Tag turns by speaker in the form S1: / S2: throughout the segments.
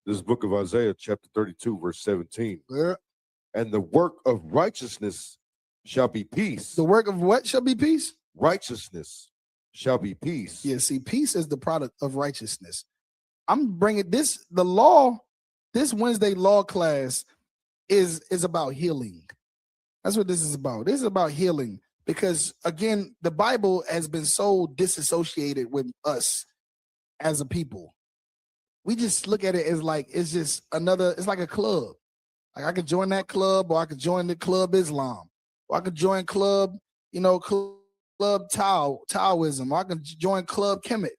S1: This is book of Isaiah, chapter 32, verse 17.
S2: Yeah.
S1: And the work of righteousness shall be peace.
S2: The work of what shall be peace?
S1: Righteousness shall be peace.
S2: Yeah, see, peace is the product of righteousness. I'm bringing this, the law, this Wednesday law class is about healing. That's what this is about. This is about healing because, again, the Bible has been so disassociated with us as a people. We just look at it as like, it's just another, it's like a club. Like I could join that club, or I could join the Club Islam, or I could join club, Club Taoism, or I can join Club Kemet,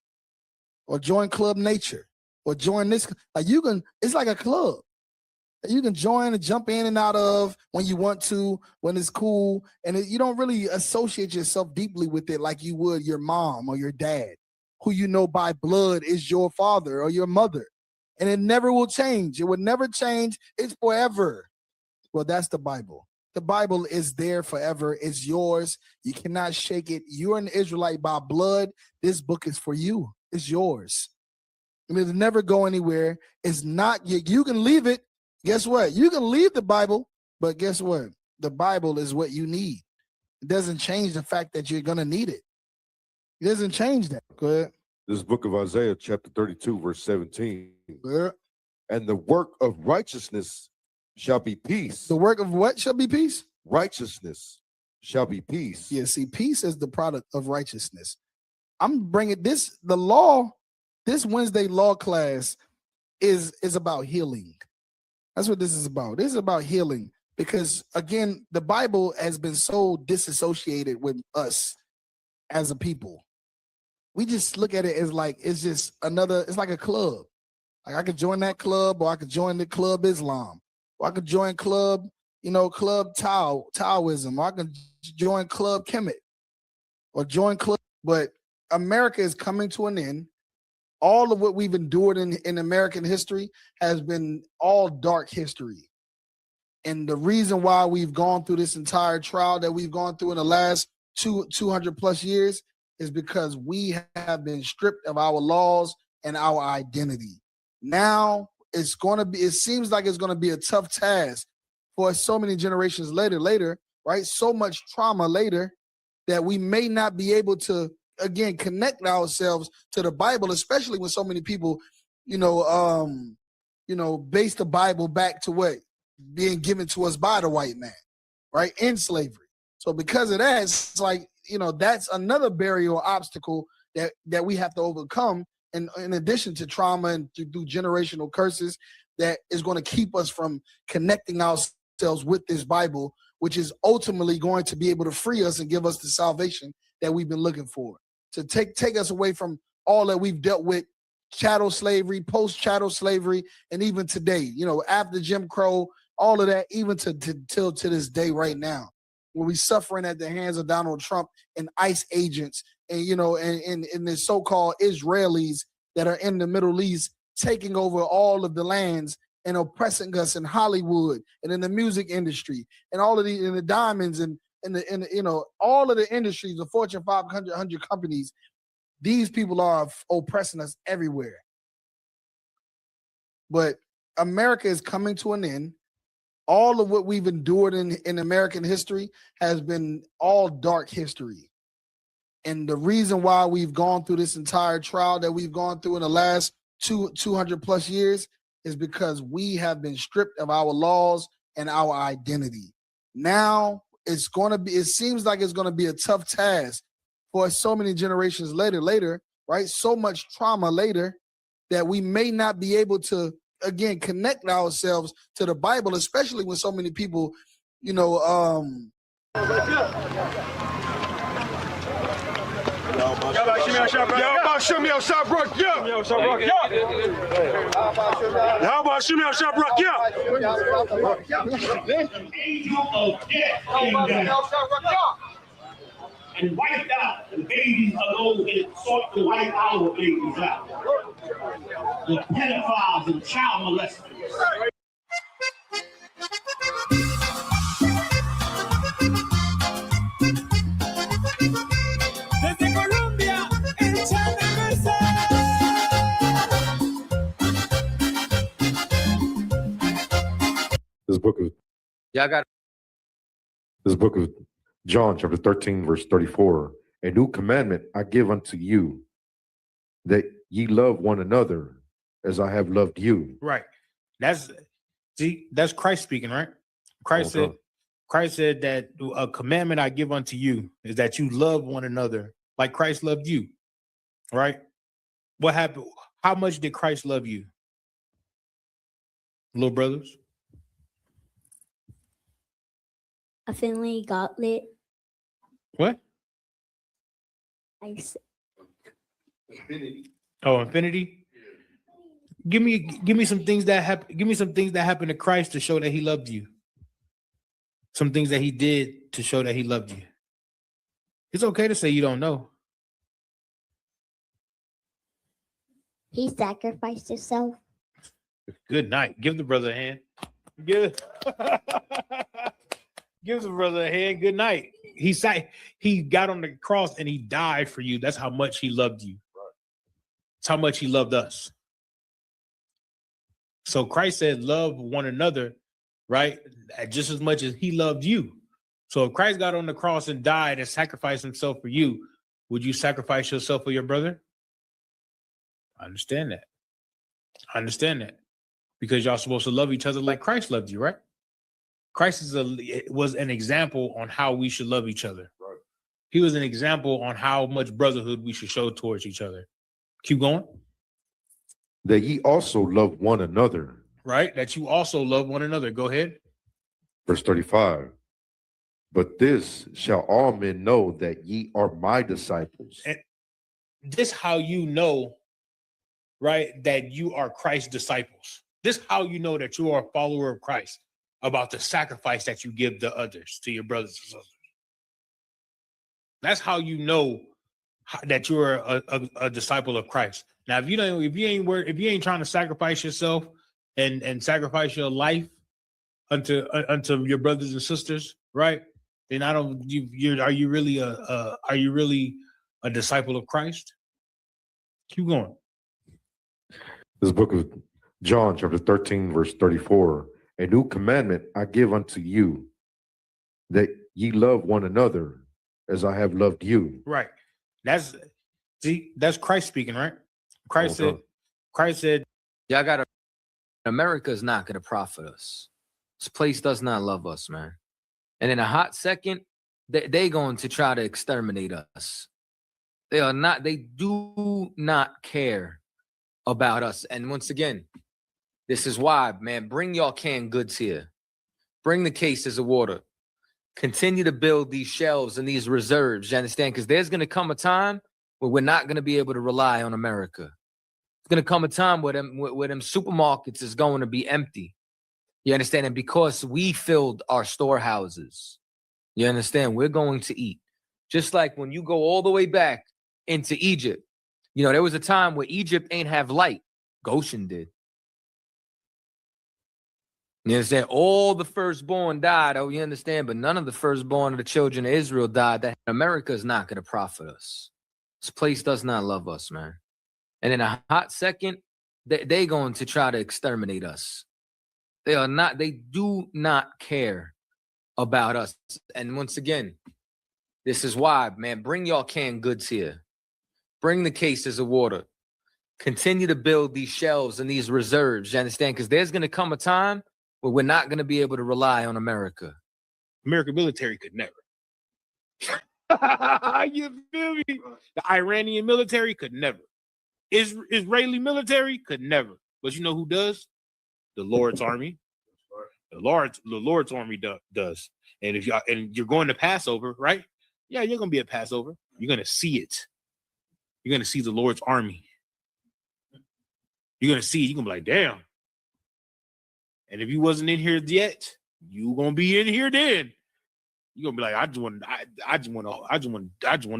S2: or join Club Nature, or join this. Like you can, it's like a club that you can join and jump in and out of when you want to, when it's cool, and you don't really associate yourself deeply with it like you would your mom or your dad, who you know by blood is your father or your mother. And it never will change. It will never change. It's forever. Well, that's the Bible. The Bible is there forever. It's yours. You cannot shake it. You're an Israelite by blood. This book is for you. It's yours. And it'll never go anywhere. It's not, you can leave it. Guess what? You can leave the Bible, but guess what? The Bible is what you need. It doesn't change the fact that you're going to need it. It doesn't change that. Go ahead.
S1: This is book of Isaiah, chapter 32, verse 17.
S2: Yeah.
S1: And the work of righteousness shall be peace.
S2: The work of what shall be peace?
S1: Righteousness shall be peace.
S2: Yeah, see, peace is the product of righteousness. I'm bringing this, the law, this Wednesday law class is about healing. That's what this is about. This is about healing because, again, the Bible has been so disassociated with us as a people. We just look at it as like, it's just another, it's like a club. Like I could join that club, or I could join the Club Islam, or I could join Club, Club Taoism, or I could join Club Kemet, or join Club. But America is coming to an end. All of what we've endured in American history has been all dark history. And the reason why we've gone through this entire trial that we've gone through in the last 200 plus years is because we have been stripped of our laws and our identity. Now it seems like it's going to be a tough task for so many generations later, right? So much trauma later that we may not be able to, again, connect ourselves to the Bible, especially when so many people, base the Bible back to what being given to us by the white man, right? In slavery. So because of that, it's like, that's another barrier or obstacle that we have to overcome. And in addition to trauma and through generational curses, that is going to keep us from connecting ourselves with this Bible, which is ultimately going to be able to free us and give us the salvation that we've been looking for. To take us away from all that we've dealt with, chattel slavery, post-chattel slavery, and even today, after Jim Crow, all of that, even till to this day right now, when we're suffering at the hands of Donald Trump and ICE agents and, and the so-called Israelis that are in the Middle East taking over all of the lands and oppressing us in Hollywood and in the music industry and all of in the diamonds and all of the industries, the Fortune 500 companies. These people are oppressing us everywhere. But America is coming to an end. All of what we've endured in American history has been all dark history. And the reason why we've gone through this entire trial that we've gone through in the last 200 plus years is because we have been stripped of our laws and our identity. Now it seems like it's going to be a tough task for so many generations later, right? So much trauma later that we may not be able to, again, connect ourselves to the Bible, especially when so many people,
S3: and wiped out the babies alone and sought to wipe our babies out. The pedophiles and child molesters.
S4: Y'all got
S1: This book of John, chapter 13, verse 34. A new commandment I give unto you, that ye love one another as I have loved you.
S5: Right. That's Christ speaking, right? Christ
S1: Okay.
S5: said that a commandment I give unto you is that you love one another like Christ loved you. Right? What happened? How much did Christ love you? Little brothers?
S6: I finally got lit.
S5: What? Oh, infinity? Give me some things that happen. Give me some things that happened to Christ to show that he loved you. Some things that he did to show that he loved you. It's okay to say you don't know.
S6: He sacrificed himself.
S5: Good night. Give the brother a hand. Give the brother a hand. Good night. He got on the cross and he died for you. That's how much he loved you. That's how much he loved us. So Christ said, love one another, right? Just as much as he loved you. So if Christ got on the cross and died and sacrificed himself for you, would you sacrifice yourself for your brother? I understand that. I understand that. Because y'all supposed to love each other like Christ loved you, right? Christ was an example on how we should love each other. Right. He was an example on how much brotherhood we should show towards each other. Keep going.
S1: That ye also love one another.
S5: Right? That you also love one another. Go ahead.
S1: Verse 35. But this shall all men know that ye are my disciples.
S5: And this how you know, right, that you are Christ's disciples. This how you know that you are a follower of Christ, about the sacrifice that you give to others, to your brothers and sisters. That's how you know that you're a disciple of Christ. Now, if you ain't trying to sacrifice yourself and sacrifice your life unto your brothers and sisters, right? Then are you really a disciple of Christ? Keep going.
S1: This book of John, chapter 13, verse 34. A new commandment I give unto you, that ye love one another as I have loved you.
S5: Right. That's Christ speaking, right? Christ said,
S4: y'all got to. America is not going to profit us. This place does not love us, man. And in a hot second, they going to try to exterminate us. They do not care about us. And once again, this is why, man, bring y'all canned goods here. Bring the cases of water. Continue to build these shelves and these reserves, you understand? Because there's going to come a time where we're not going to be able to rely on America. It's going to come a time where them supermarkets is going to be empty. You understand? And because we filled our storehouses, you understand, we're going to eat. Just like when you go all the way back into Egypt, you know, there was a time where Egypt ain't have light. Goshen did. You understand? All the firstborn died. Oh, you understand? But none of the firstborn of the children of Israel died. That America is not going to profit us. This place does not love us, man. And in a hot second, they going to try to exterminate us. They do not care about us. And once again, this is why, man, bring y'all canned goods here. Bring the cases of water. Continue to build these shelves and these reserves, you understand? Because there's going to come a time where we're not going to be able to rely on America.
S5: American military could never. You feel me? The Iranian military could never. Israeli military could never. But you know who does? The Lord's army. The Lord's army does. And if you're going to Passover, right? Yeah, you're going to be at Passover. You're going to see it. You're going to see the Lord's army. You're going to see it. You're going to be like, damn. And if you wasn't in here yet, you gonna be in here then. You're gonna be like, I just want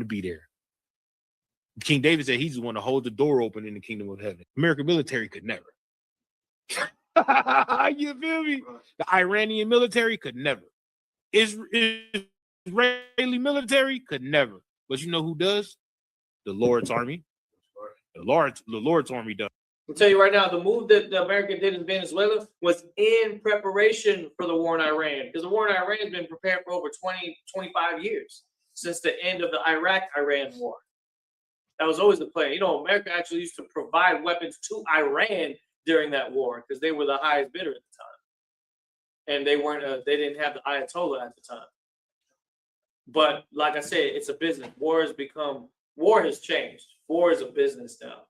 S5: to be there. King David said he just want to hold the door open in the kingdom of heaven. American military could never. You feel me? The Iranian military could never. Israeli military could never. But you know who does? The Lord's army. The Lord's army does.
S7: I'll tell you right now, the move that America did in Venezuela was in preparation for the war in Iran, because the war in Iran has been prepared for over 20, 25 years since the end of the Iraq-Iran war. That was always the plan. You know, America actually used to provide weapons to Iran during that war because they were the highest bidder at the time, and they weren't. They didn't have the Ayatollah at the time. But like I said, it's a business. War has changed. War is a business now.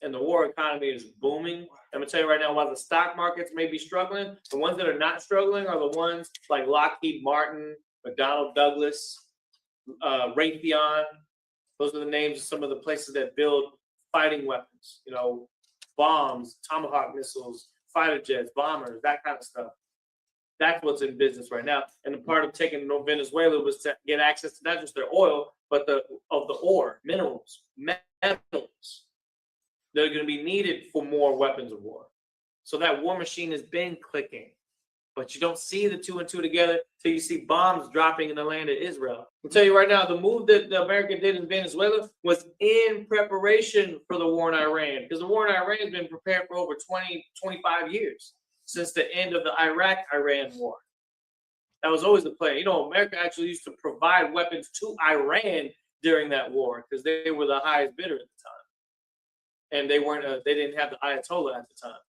S7: And the war economy is booming. I'm gonna tell you right now, while the stock markets may be struggling, the ones that are not struggling are the ones like Lockheed Martin, McDonnell Douglas, Raytheon. Those are the names of some of the places that build fighting weapons, you know, bombs, Tomahawk missiles, fighter jets, bombers, that kind of stuff. That's what's in business right now. And the part of taking Venezuela was to get access to not just their oil, but the ore, minerals, metals that are going to be needed for more weapons of war. So that war machine has been clicking, but you don't see the two and two together till you see bombs dropping in the land of Israel. I'll tell you right now, the move that America did in Venezuela was in preparation for the war in Iran, because the war in Iran has been prepared for over 20, 25 years since the end of the Iraq-Iran war. That was always the plan. You know, America actually used to provide weapons to Iran during that war because they were the highest bidder at the time. And they weren't. They didn't have the Ayatollah at the time.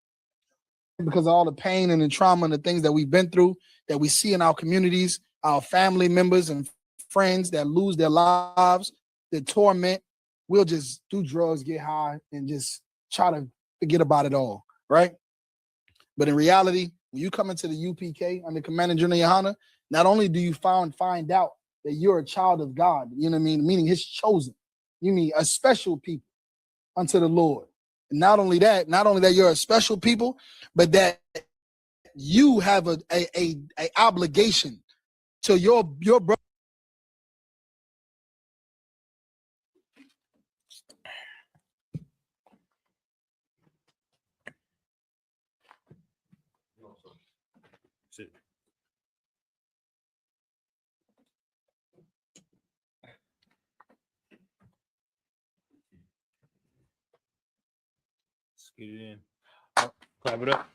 S2: Because of all the pain and the trauma and the things that we've been through, that we see in our communities, our family members and friends that lose their lives, the torment, we'll just do drugs, get high, and just try to forget about it all, right? But in reality, when you come into the UPK under Commander General Yohana, not only do you find out that you're a child of God, you know what I mean, meaning his chosen, you mean a special people unto the Lord. And not only that you're a special people, but that you have a obligation to your brother.
S5: Get it in. Clap it up.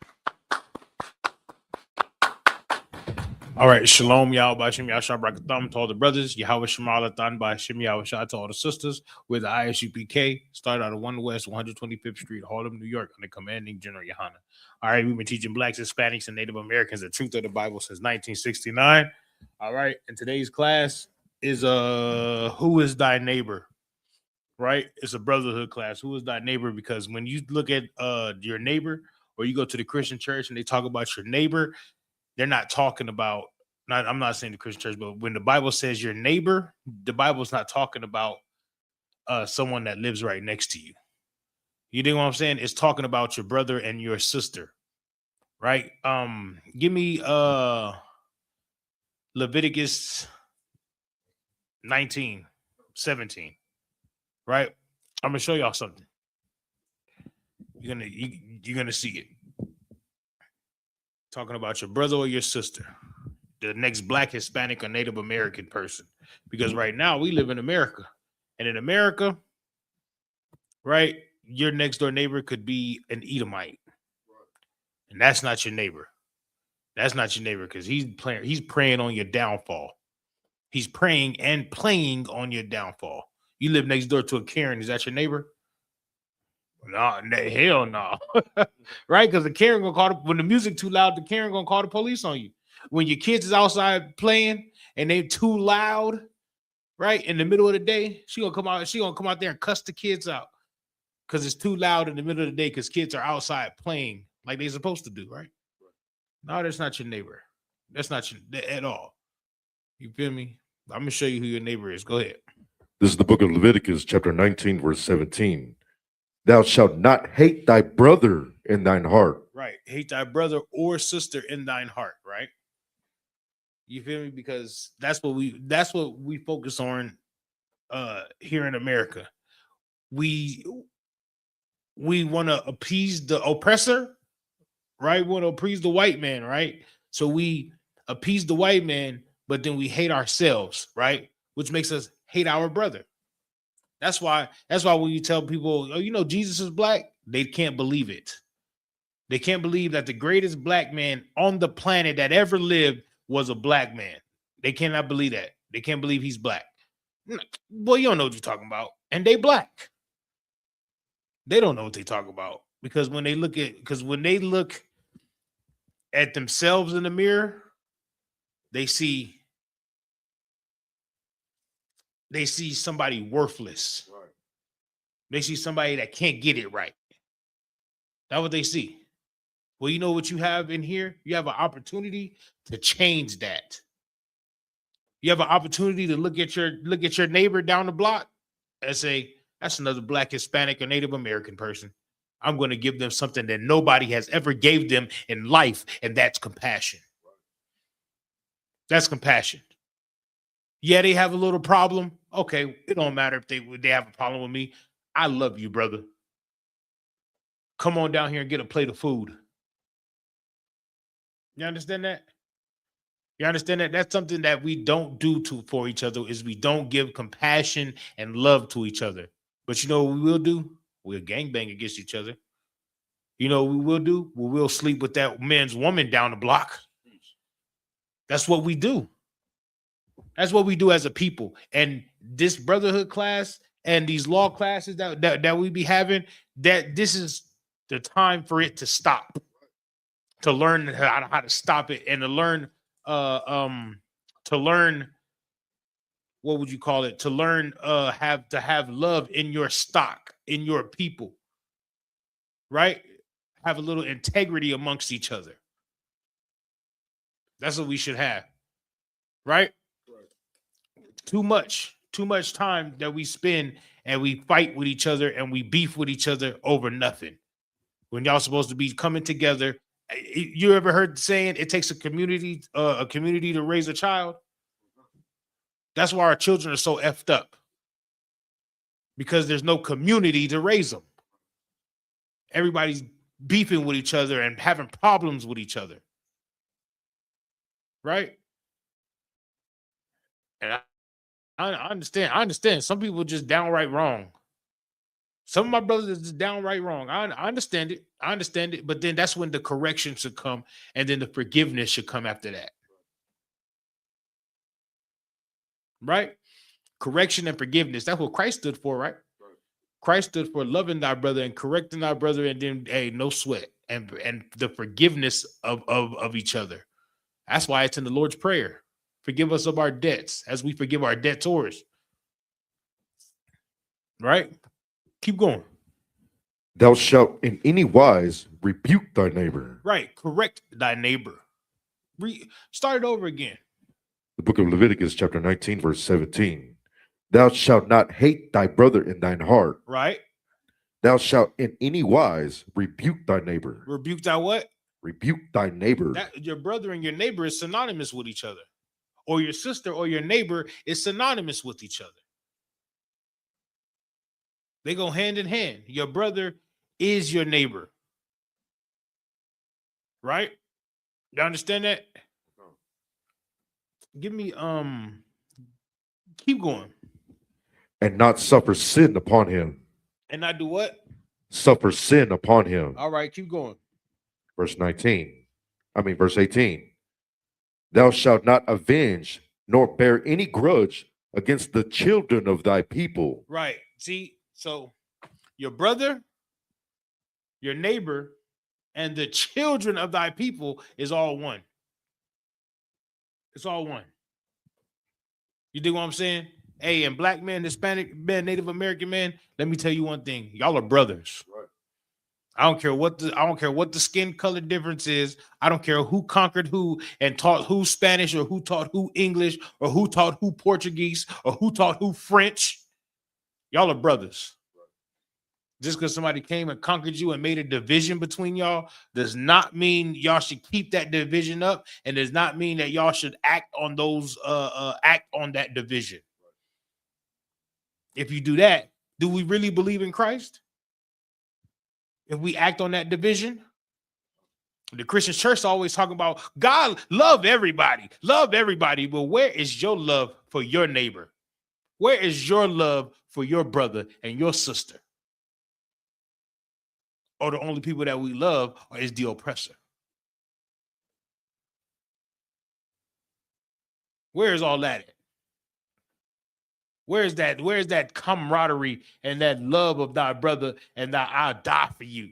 S5: All right, shalom, y'all. By Shem Yahshua Brakatham to all the brothers. Yahweh Shemalatan by Shem Yahshua to all the sisters. We're the ISUPK. Started out of 1 West 125th Street, Harlem, New York, under Commanding General Yohana. All right, we've been teaching blacks, Hispanics, and Native Americans the truth of the Bible since 1969. All right, and today's class is who is thy neighbor? Right? It's a brotherhood class. Who is thy neighbor? Because when you look at your neighbor, or you go to the Christian church and they talk about your neighbor, they're not talking about, I'm not saying the Christian church, but when the Bible says your neighbor, the Bible's not talking about someone that lives right next to you. You know what I'm saying? It's talking about your brother and your sister, right? Give me Leviticus 19:17. Right, I'm gonna show y'all something. You're gonna see it. Talking about your brother or your sister, the next black, Hispanic, or Native American person. Because right now we live in America, and in America, right, your next door neighbor could be an Edomite, and that's not your neighbor. That's not your neighbor because he's preying on your downfall. He's praying and playing on your downfall. You live next door to a Karen. Is that your neighbor? No, hell no. Right? Because the Karen gonna call when the music too loud, the Karen gonna call the police on you. When your kids is outside playing and they too loud, right? In the middle of the day, she gonna come out there and cuss the kids out because it's too loud in the middle of the day because kids are outside playing like they're supposed to do, right? No, that's not your neighbor. That's not your at all. You feel me? I'm gonna show you who your neighbor is. Go ahead.
S1: This is the book of Leviticus, chapter 19, verse 17. Thou shalt not hate thy brother in thine heart.
S5: Right. Hate thy brother or sister in thine heart, right? You feel me? Because that's what we focus on here in America. We want to appease the oppressor, right? We want to appease the white man, right? So we appease the white man, but then we hate ourselves, right? Which makes us hate our brother. That's why when you tell people, oh, you know, Jesus is black, They can't believe it. They can't believe that the greatest black man on the planet that ever lived was a black man. They cannot believe that. They can't believe he's black. Boy, you don't know what you're talking about. And they black. They don't know what they talk about. Because when they look at themselves in the mirror, they see somebody worthless.
S1: Right.
S5: They see somebody that can't get it right. That's what they see. Well, you know what you have in here? You have an opportunity to change that. You have an opportunity to look at your neighbor down the block and say, that's another black, Hispanic, or Native American person. I'm going to give them something that nobody has ever gave them in life, and that's compassion. That's compassion. Yeah, they have a little problem. Okay, it don't matter if they have a problem with me. I love you, brother. Come on down here and get a plate of food. You understand that? You understand that? That's something that we don't do for each other, is we don't give compassion and love to each other. But you know what we will do? We'll gangbang against each other. You know what we will do? We will sleep with that man's woman down the block. That's what we do. That's what we do as a people. And this brotherhood class and these law classes that we be having, that this is the time for it to stop. To learn how to stop it, and to learn what would you call it? To learn have love in your stock, in your people, right? Have a little integrity amongst each other. That's what we should have, right? Too much time that we spend and we fight with each other and we beef with each other over nothing. When y'all supposed to be coming together. You ever heard the saying, it takes a community to raise a child? That's why our children are so effed up. Because there's no community to raise them. Everybody's beefing with each other and having problems with each other. Right? And I understand. Some people are just downright wrong. Some of my brothers are just downright wrong. I understand it. But then that's when the correction should come, and then the forgiveness should come after that. Right? Correction and forgiveness. That's what Christ stood for, right? Christ stood for loving thy brother and correcting thy brother, and then, hey, no sweat. And the forgiveness of each other. That's why it's in the Lord's Prayer. Forgive us of our debts as we forgive our debtors. Right? Keep going.
S1: Thou shalt in any wise rebuke thy neighbor.
S5: Right. Correct thy neighbor. Start it over again.
S1: The book of Leviticus, chapter 19, verse 17. Thou shalt not hate thy brother in thine heart.
S5: Right.
S1: Thou shalt in any wise rebuke thy neighbor.
S5: Rebuke thy what?
S1: Rebuke thy neighbor.
S5: Your brother and your neighbor is synonymous with each other. Or your sister or your neighbor is synonymous with each other. They go hand in hand. Your brother is your neighbor. Right? You understand that? Give me keep going.
S1: And not suffer sin upon him.
S5: And not do what?
S1: Suffer sin upon him.
S5: All right, keep going.
S1: Verse 18. Thou shalt not avenge nor bear any grudge against the children of thy people.
S5: Right. See, so your brother, your neighbor, and the children of thy people is all one. It's all one. You dig what I'm saying? Hey, and black man, Hispanic man, Native American man, let me tell you one thing. Y'all are brothers.
S1: Right.
S5: I don't care what the skin color difference is. I don't care who conquered who and taught who Spanish, or who taught who English, or who taught who Portuguese, or who taught who French. Y'all are brothers. Just because somebody came and conquered you and made a division between y'all does not mean y'all should keep that division up, and does not mean that y'all should act on that division. If you do that, do we really believe in Christ? If we act on that division? The Christian church always talking about God love everybody. Well, where is your love for your neighbor? Where is your love for your brother and your sister? or the only people that we love is the oppressor? Where is all that at? Where's that camaraderie and that love of thy brother and that I'll die for you?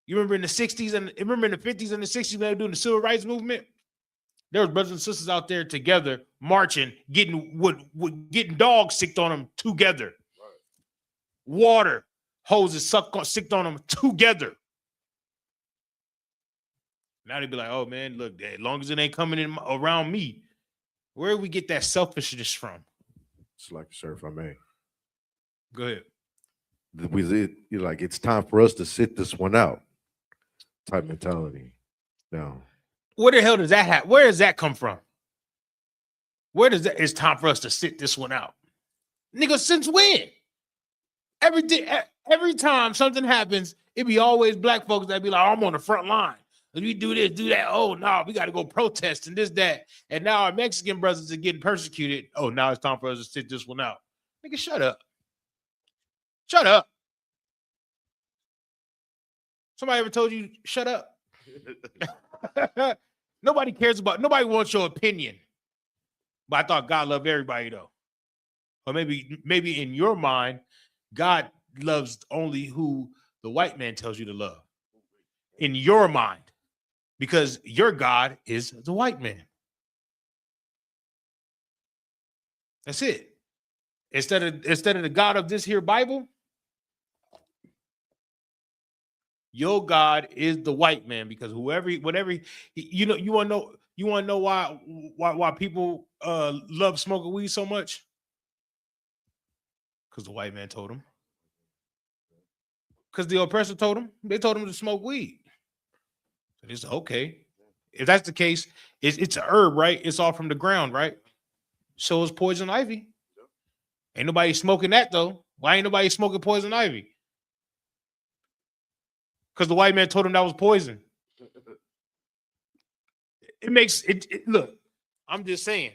S5: You remember in the 60s and remember in the 50s and the 60s when they were doing the civil rights movement? There was brothers and sisters out there together marching, getting dogs sicked on them together. Water hoses sicked on them together. Now they be like, oh man, look, as long as it ain't coming in around me, where do we get that selfishness from?
S1: It's like, sir, if I may.
S5: Go ahead.
S1: You're like, it's time for us to sit this one out type mentality. Now,
S5: Where the hell does that happen? Where does that come from? Where does that? It's time for us to sit this one out, nigga. Since when? Every time something happens, it be always black folks that be like, I'm on the front line. We do this, do that. Oh no, we got to go protest and this, that. And now our Mexican brothers are getting persecuted. Oh, now it's time for us to sit this one out. Nigga, shut up. Shut up. Somebody ever told you shut up? Nobody wants your opinion. But I thought God loved everybody though. Or maybe in your mind, God loves only who the white man tells you to love. In your mind. Because your God is the white man. That's it. Instead of the God of this here Bible, your God is the white man. Because whatever you want to know why people love smoking weed so much? Because the white man told them. Because the oppressor told them. They told them to smoke weed. It's okay. If that's the case, it's a herb, right? It's all from the ground, right? So is poison ivy. Ain't nobody smoking that though. Why ain't nobody smoking poison ivy? Because the white man told him that was poison. It makes it look. I'm just saying.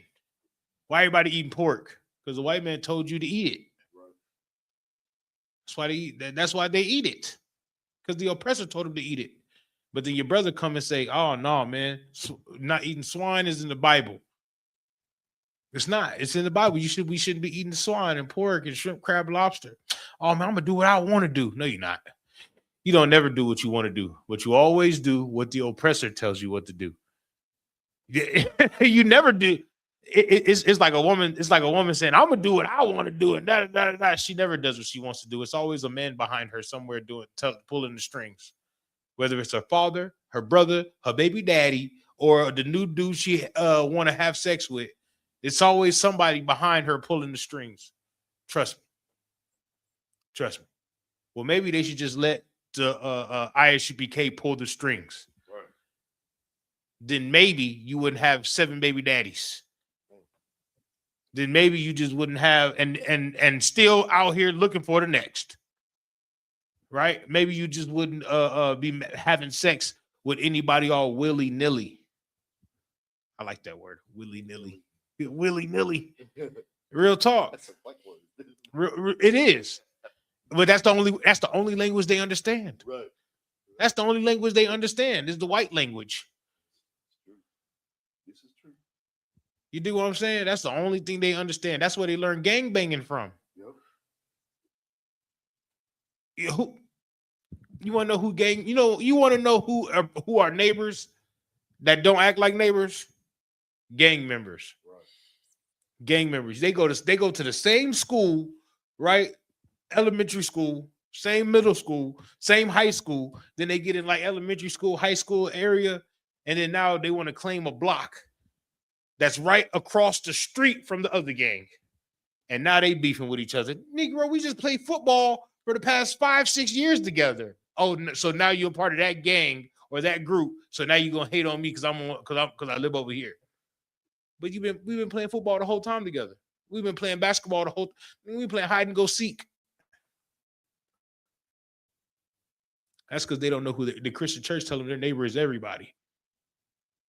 S5: Why everybody eating pork? Because the white man told you to eat it. That's why they eat. That's why they eat it. Because the oppressor told them to eat it. But then your brother come and say, oh, no, man, not eating swine is in the Bible. It's not. It's in the Bible. We shouldn't be eating swine and pork and shrimp, crab, lobster. Oh, man, I'm going to do what I want to do. No, you're not. You don't never do what you want to do. But you always do what the oppressor tells you what to do. You never do. It's like a woman. It's like a woman saying, I'm going to do what I want to do. And she never does what she wants to do. It's always a man behind her somewhere pulling the strings. Whether it's her father, her brother, her baby daddy, or the new dude she want to have sex with, it's always somebody behind her pulling the strings. Trust me. Trust me. Well, maybe they should just let the ISUPK pull the strings. Right. Then maybe you wouldn't have 7 baby daddies. Then maybe you just wouldn't have and still out here looking for the next. Right? Maybe you just wouldn't be having sex with anybody all willy-nilly. I like that word, willy-nilly. Willy-nilly. Real talk. That's a white word. It is. But that's the only language they understand. Right. That's the only language they understand is the white language. This is true. You do what I'm saying? That's the only thing they understand. That's where they learn gangbanging from. Yep. You want to know who gang? You want to know who are neighbors that don't act like neighbors? Gang members. Right. Gang members. They go to the same school, right? Elementary school, same middle school, same high school. Then they get in like elementary school, high school area, and then now they want to claim a block that's right across the street from the other gang. And now they beefing with each other. Negro, we just played football for the past 5-6 years together. Oh, so now you're part of that gang or that group. So now you're gonna hate on me because I live over here. But we've been playing football the whole time together. We've been playing basketball we've been playing hide and go seek. That's because they don't know who the Christian church tell them their neighbor is everybody.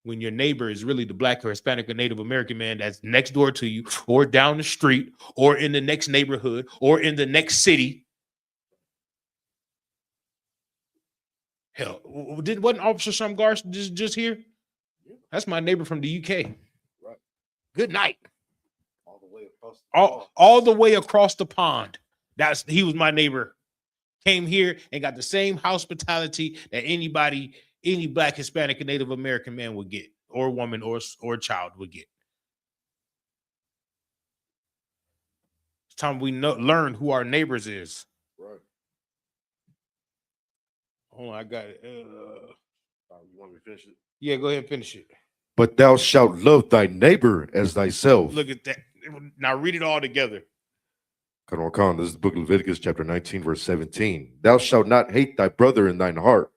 S5: When your neighbor is really the Black or Hispanic or Native American man that's next door to you or down the street or in the next neighborhood or in the next city. Hell, wasn't Officer Shamgar just here? That's my neighbor from the UK.
S1: Right.
S5: Good night.
S1: All the way across.
S5: All the way across the pond. He was my neighbor. Came here and got the same hospitality that any Black, Hispanic, and Native American man would get, or woman, or child would get. It's time we learn who our neighbors is.
S1: Right.
S5: Hold on, I got it.
S1: You want me to finish it?
S5: Yeah, go ahead and finish it.
S1: But thou shalt love thy neighbor as thyself.
S5: Look at that. Now read it all together.
S1: This is the book of Leviticus, chapter 19, verse 17. Thou shalt not hate thy brother in thine heart.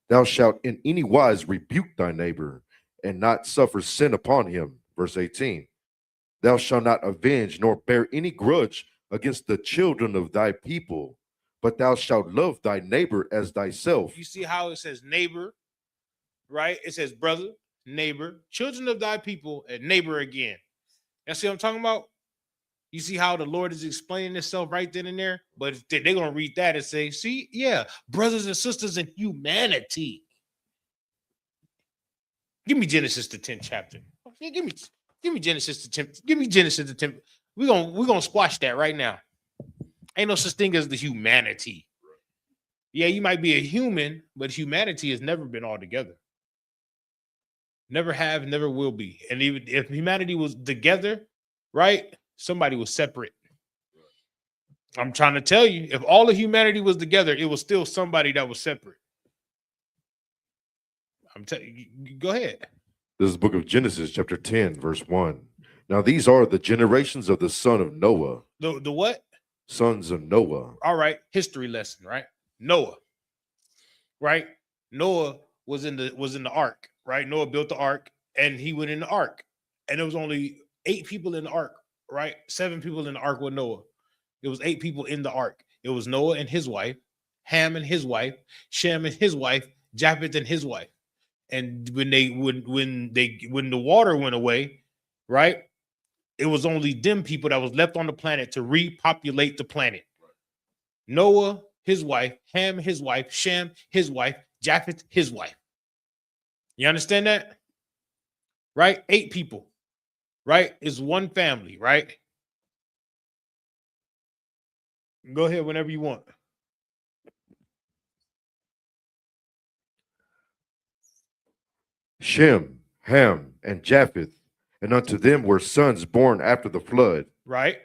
S1: Thou shalt in any wise rebuke thy neighbor and not suffer sin upon him. Verse 18. Thou shalt not avenge nor bear any grudge against the children of thy people, but thou shalt love thy neighbor as thyself.
S5: You see how it says neighbor, right? It says brother, neighbor, children of thy people, and neighbor again. You see what I'm talking about? You see how the Lord is explaining himself right then and there? But they're going to read that and say, see, yeah, brothers and sisters in humanity. Give me Genesis the 10th chapter. Yeah, give me Genesis the 10th. Give me Genesis the 10th. We're gonna squash that right now. Ain't no such thing as the humanity. Yeah, you might be a human, but humanity has never been all together. Never have, never will be. And even if humanity was together, right? Somebody was separate. I'm trying to tell you, if all of humanity was together, it was still somebody that was separate. I'm telling you, go ahead.
S1: This is the book of Genesis, chapter 10, verse 1. Now these are the generations of the son of Noah.
S5: The what?
S1: Sons of Noah.
S5: All right, history lesson, right? Noah. Right? Noah was in the ark, right? Noah built the ark and he went in the ark. And there was only 8 people in the ark, right? 7 people in the ark with Noah. It was 8 people in the ark. It was Noah and his wife, Ham and his wife, Shem and his wife, Japheth and his wife. And when the water went away, right? It was only them people that was left on the planet to repopulate the planet. Noah, his wife, Ham, his wife, Shem, his wife, Japheth, his wife. You understand that? Right? 8 people, right? Is one family, right? Go ahead whenever you want.
S1: Shem, Ham, and Japheth, and unto them were sons born after the flood.
S5: Right.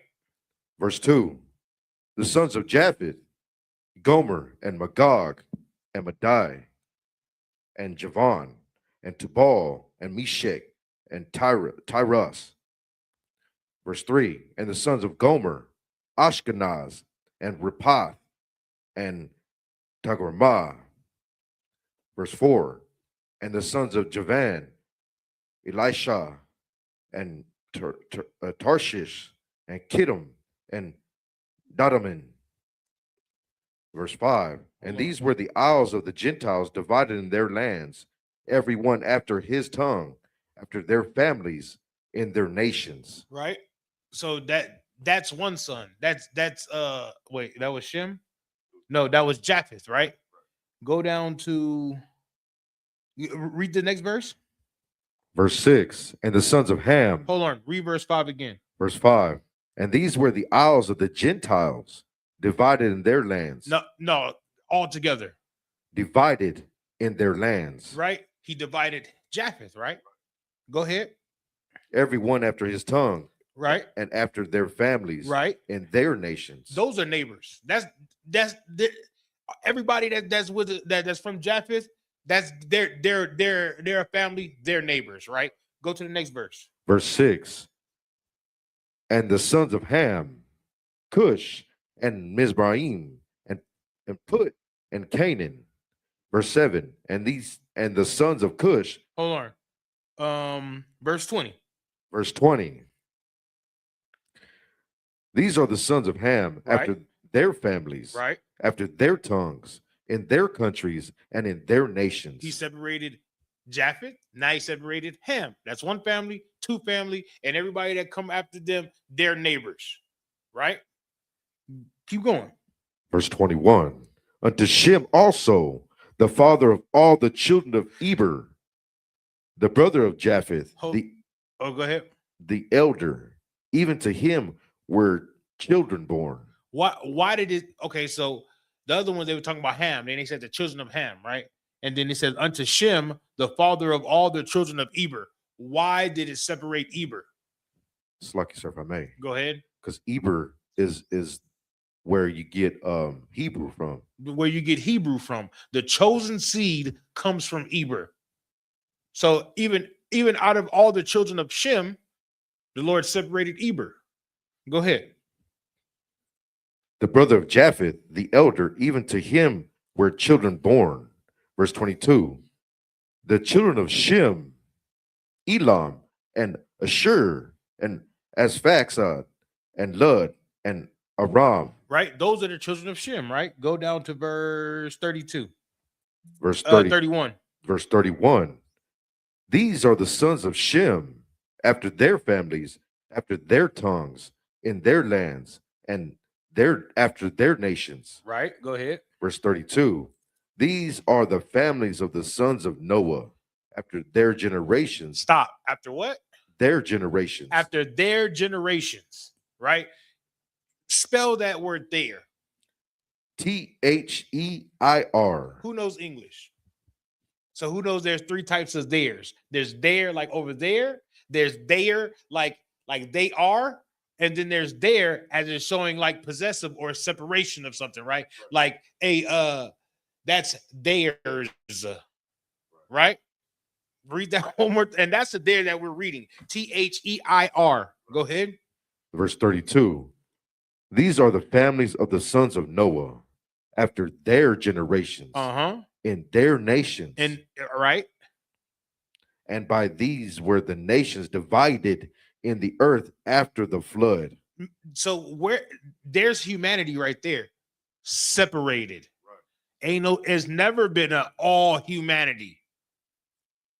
S1: Verse 2. The sons of Japheth, Gomer, and Magog, and Madai, and Javan, and Tubal, and Meshach, and Tyrus. Verse 3. And the sons of Gomer, Ashkenaz, and Rephath, and Togarmah. Verse 4. And the sons of Javan, Elisha, and Tarshish, and Kittim, and Dadaman. Verse 5. And these were the isles of the Gentiles divided in their lands, every one after his tongue, after their families, in their nations.
S5: Right. So that's one son. That's wait, that was Shem? No, that was Japheth, right? Go down to read the next verse.
S1: Verse 6. And the sons of Ham.
S5: Hold on, read verse 5 again.
S1: Verse 5. And these were the isles of the Gentiles divided in their lands.
S5: No, all together.
S1: Divided in their lands.
S5: Right? He divided Japheth, right? Go ahead.
S1: Every one after his tongue.
S5: Right.
S1: And after their families.
S5: Right.
S1: In their nations.
S5: Those are neighbors. That's everybody that's from Japheth. That's their family, their neighbors, right? Go to the next verse.
S1: Verse 6. And the sons of Ham, Cush, and Mizraim, and Put, and Canaan. Verse 7. And the sons of Cush.
S5: Hold on. Verse 20.
S1: Verse 20. These are the sons of Ham,
S5: right,
S1: after their families,
S5: right,
S1: after their tongues, in their countries, and in their nations.
S5: He separated Japheth. Now he separated Ham. That's one family, 2 family, and everybody that come after them, their neighbors. Right? Keep going.
S1: Verse 21. Unto Shem also the father of all the children of Eber, the brother of Japheth,
S5: Hold- Oh, go ahead.
S1: the elder. Even to him were children born.
S5: Why did it? Okay, so the other ones they were talking about Ham. Then they said the children of Ham, right? And then it says unto Shem, the father of all the children of Eber. Why did it separate Eber?
S1: Slucky, sir, if I may.
S5: Go ahead.
S1: Because Eber is where you get Hebrew from.
S5: Where you get Hebrew from. The chosen seed comes from Eber. So even out of all the children of Shem, the Lord separated Eber. Go ahead.
S1: The brother of Japheth, the elder, even to him were children born. Verse 22. The children of Shem, Elam, and Ashur, and Asphakzad, and Lud, and Aram.
S5: Right? Those are the children of Shem, right? Go down to verse 32.
S1: Verse 30,
S5: 31.
S1: verse 31. These are the sons of Shem, after their families, after their tongues, in their lands, and after their nations.
S5: Right? Go ahead.
S1: Verse 32. These are the families of the sons of Noah, after their generations.
S5: Stop. After what?
S1: Their generations.
S5: After their generations, right? Spell that word there.
S1: Their.
S5: Who knows English? So who knows there's three types of theirs? There's there like over there. There's there like they are. And then there's there as it's showing like possessive or separation of something, right? Like that's theirs, right? Read that one more. And that's the there that we're reading. Their. Go ahead.
S1: Verse 32. These are the families of the sons of Noah, after their generations, in their nations.
S5: And right.
S1: And by these were the nations divided in the earth after the flood.
S5: So where there's humanity right there, separated. Right. It's never been an all humanity.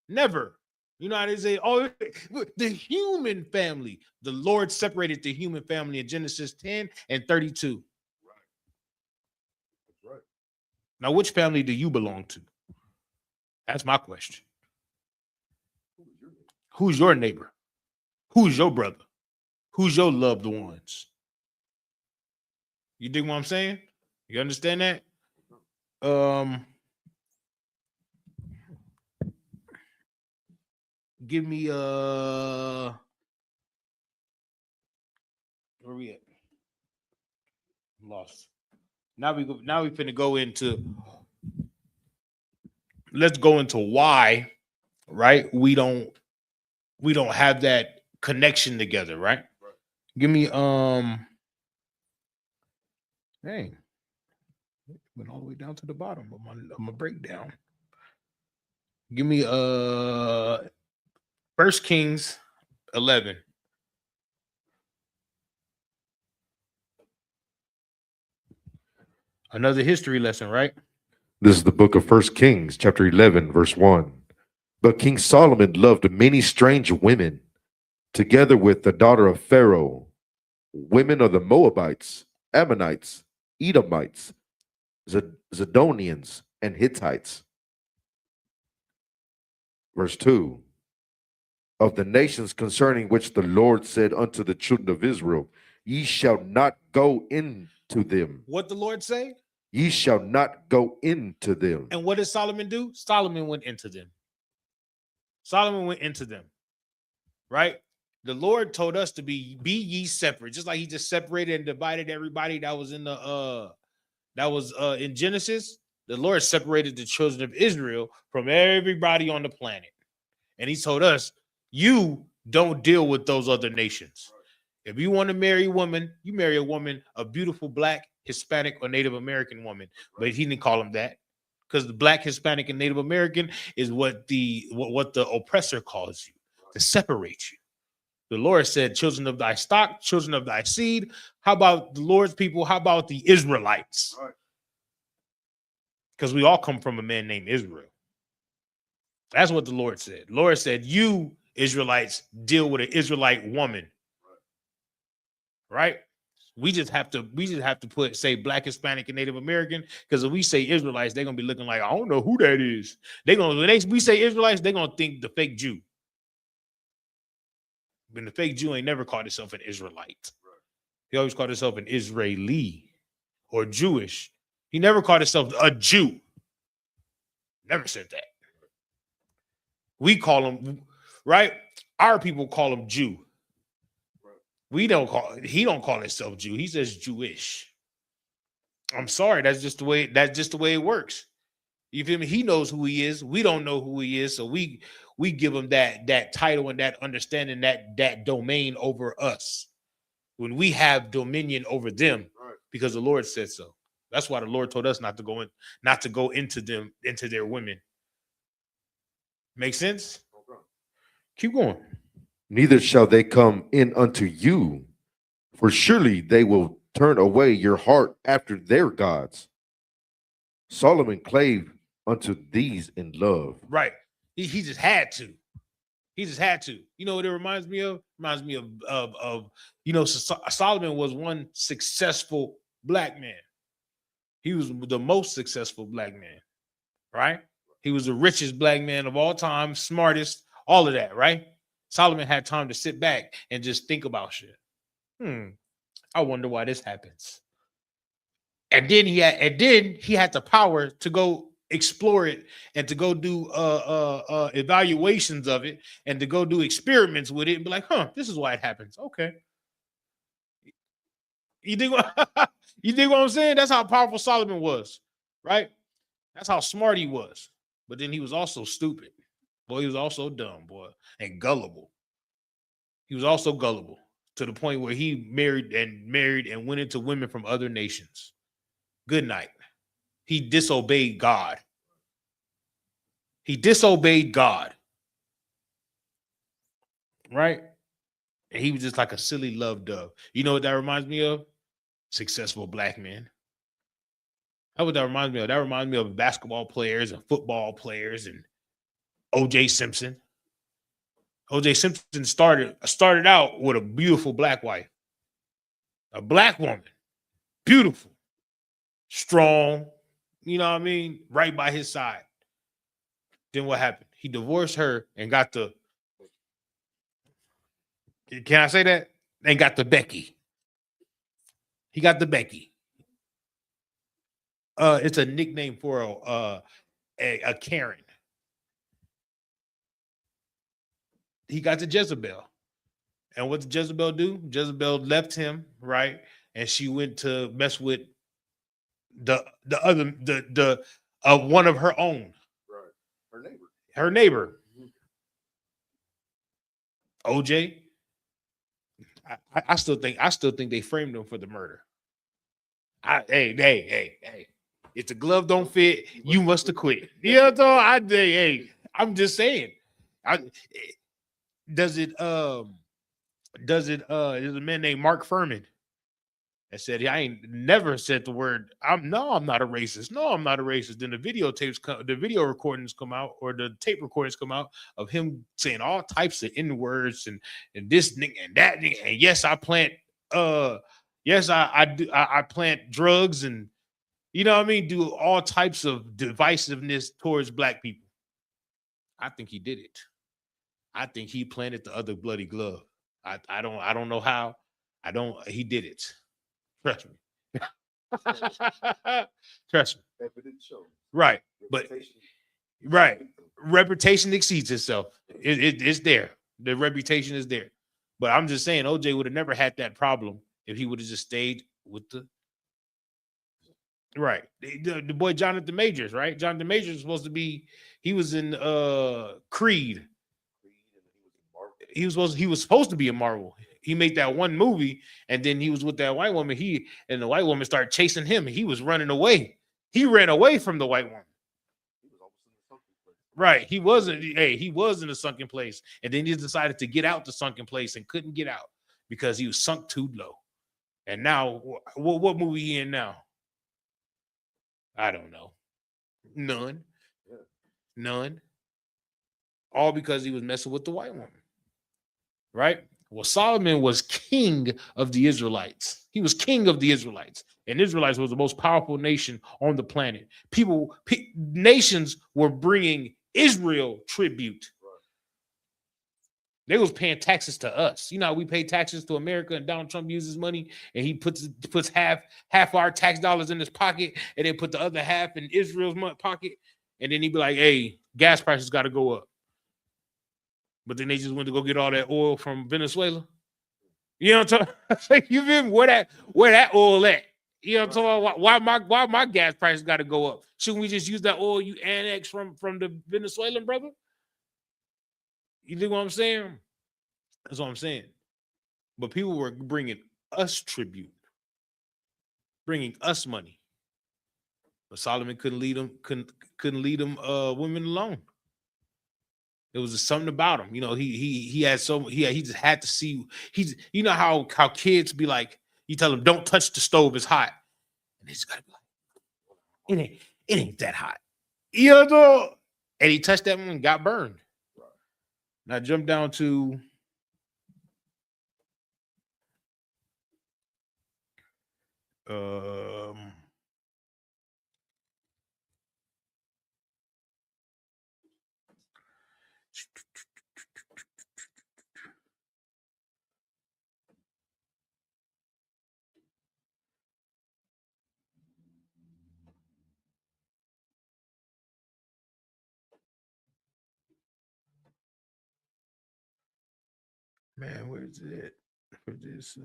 S5: Never. You know how they say, oh, the human family. The Lord separated the human family in Genesis 10 and 32. Right. That's right. Now, which family do you belong to? That's my question. Who's your neighbor? Who's your brother? Who's your loved ones? You dig what I'm saying? You understand that? Give me where we at? Lost. Now we finna go into, let's go into why, right? We don't have that connection together, right? Give me dang. Went all the way down to the bottom of my breakdown. Give me 1 Kings 11. Another history lesson, right?
S1: This is the book of 1 Kings, chapter 11, verse 1. But King Solomon loved many strange women, together with the daughter of Pharaoh, women of the Moabites, Ammonites, Edomites, Zidonians, and Hittites. Verse 2. Of the nations concerning which the Lord said unto the children of Israel, ye shall not go into them.
S5: What the Lord say?
S1: Ye shall not go into them.
S5: And what did Solomon do? Solomon went into them. Solomon went into them, right? The Lord told us to be ye separate, just like he just separated and divided everybody that was in the in Genesis. The Lord separated the children of Israel from everybody on the planet. And he told us, you don't deal with those other nations. If you want to marry a woman, you marry a woman, a beautiful Black, Hispanic, or Native American woman. But he didn't call them that, because the Black, Hispanic, and Native American is what the oppressor calls you, to separate you. The Lord said, children of thy stock, children of thy seed. How about the Lord's people? How about the Israelites? Because we all come from a man named Israel. That's what the Lord said. The Lord said, you Israelites deal with an Israelite woman. Right? We just have to say Black, Hispanic, and Native American, because if we say Israelites, they're gonna be looking like, I don't know who that is. When we say Israelites, they're gonna think the fake Jew. But the fake Jew ain't never called himself an Israelite. He always called himself an Israeli or Jewish. He never called himself a Jew. Never said that. We call him, right? Our people call him Jew. He don't call himself Jew. He says Jewish. I'm sorry, that's just the way it works. You feel me? He knows who he is. We don't know who he is, so we give him that title and that understanding, that domain over us, when we have dominion over them, because the Lord said so. That's why the Lord told us not to go into their women. Make sense? Keep going.
S1: Neither shall they come in unto you, for surely they will turn away your heart after their gods. Solomon clave unto these in love.
S5: Right. He just had to. He just had to. You know what it reminds me of? Reminds me of Solomon was one successful black man. He was the most successful black man, right? He was the richest black man of all time, smartest, all of that, right? Solomon had time to sit back and just think about shit. I wonder why this happens. And then he had the power to go explore it and to go do evaluations of it and to go do experiments with it and be like, this is why it happens. Okay. You think what I'm saying? That's how powerful Solomon was, right? That's how smart he was. But then he was also stupid. Boy, he was also dumb, boy, and gullible. He was also gullible to the point where he married and went into women from other nations. Good night. He disobeyed God. Right? And he was just like a silly love dove. You know what that reminds me of? Successful black men. That's what that reminds me of. That reminds me of basketball players and football players and O.J. Simpson. O.J. Simpson started out with a beautiful black wife. A black woman. Beautiful. Strong. You know what I mean? Right by his side. Then what happened? He divorced her and got the, can I say that? And got the Becky. He got the Becky. It's a nickname for a Karen. He got the Jezebel. And what did Jezebel do? Jezebel left him, right? And she went to mess with the one of her own.
S1: Right.
S5: Her neighbor. OJ. I still think they framed him for the murder. Hey. If the glove don't fit, you must have quit. You know what I'm saying? I'm just saying. There's a man named Mark Furman that said, I ain't never said the word, I'm not a racist. No, I'm not a racist. Then the video recordings come out, or the tape recordings come out of him saying all types of N words and this nigga and that nigga. And yes, I plant I plant drugs and, you know what I mean, do all types of divisiveness towards black people. I think he did it. I think he planted the other bloody glove. I don't know how. He did it. Trust me. Trust me. Right. But right. Reputation exceeds itself. It's there. The reputation is there. But I'm just saying OJ would have never had that problem if he would have just stayed with the right. The boy Jonathan Majors, right? Jonathan Majors was supposed to be, he was in Creed. He was supposed to be a Marvel. He made that one movie, and then he was with that white woman. And the white woman started chasing him, and he was running away. He ran away from the white woman. Right. He was in a sunken place. And then he decided to get out the sunken place and couldn't get out because he was sunk too low. And now, what movie he in now? I don't know. None. All because he was messing with the white woman. Right? Well, Solomon was king of the Israelites. He was king of the Israelites. And Israelites was the most powerful nation on the planet. Nations were bringing Israel tribute. They was paying taxes to us. You know how we pay taxes to America, and Donald Trump uses money and he puts half our tax dollars in his pocket and then put the other half in Israel's pocket. And then he'd be like, hey, gas prices got to go up. But then they just went to go get all that oil from Venezuela. You know what I'm talking about? You feel me? Where that oil at? You know what I'm talking about? Why my gas prices got to go up? Shouldn't we just use that oil you annex from the Venezuelan brother? You think what I'm saying? That's what I'm saying. But people were bringing us tribute, bringing us money. But Solomon couldn't lead them women alone. There was just something about him. You know, he just had to see. You know how kids be like, you tell them don't touch the stove, it's hot. And he's gotta be like, it ain't that hot. You know, and he touched that one and got burned. Now jump down to man, where's it? For this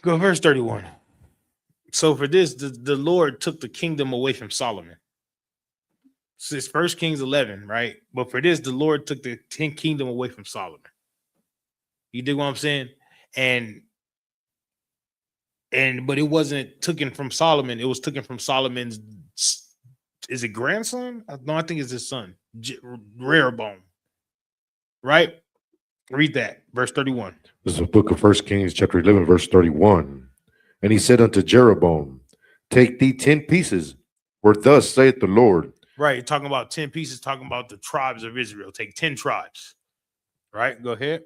S5: go verse 31. So for this, the Lord took the kingdom away from Solomon. It's 1 Kings 11, right? But for this, the Lord took the kingdom away from Solomon. You dig what I'm saying? But it wasn't taken from Solomon. It was taken from Solomon's, is it grandson? No, I think it's his son, Rehoboam. Right? Read that, verse 31.
S1: This is the book of 1 Kings, chapter 11, verse 31. And he said unto Jeroboam, take thee 10 pieces, for thus saith the Lord.
S5: Right, talking about 10 pieces, talking about the tribes of Israel. Take 10 tribes. Right, go ahead.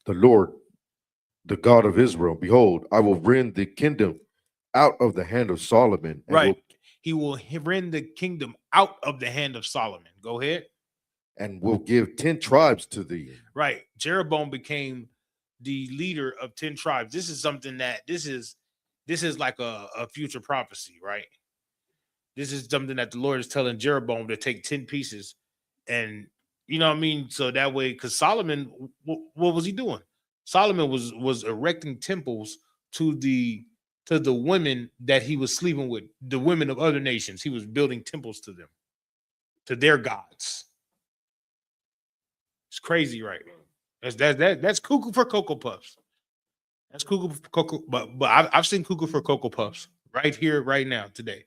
S1: The Lord, the God of Israel, behold, I will rend the kingdom out of the hand of Solomon.
S5: Right, he will rend the kingdom out of the hand of Solomon. Go ahead.
S1: And will give 10 tribes to thee.
S5: Right, Jeroboam became the leader of 10 tribes. This is something that this is like a future prophecy, right? This is something that the Lord is telling Jeroboam to take 10 pieces, and you know what I mean? So that way, because Solomon, what was he doing? Solomon was erecting temples to the women that he was sleeping with, the women of other nations. He was building temples to them, to their gods. It's crazy, right? That's cuckoo for Cocoa Puffs. That's cuckoo for Cocoa, but I've seen cuckoo for Cocoa Puffs right here, right now, today.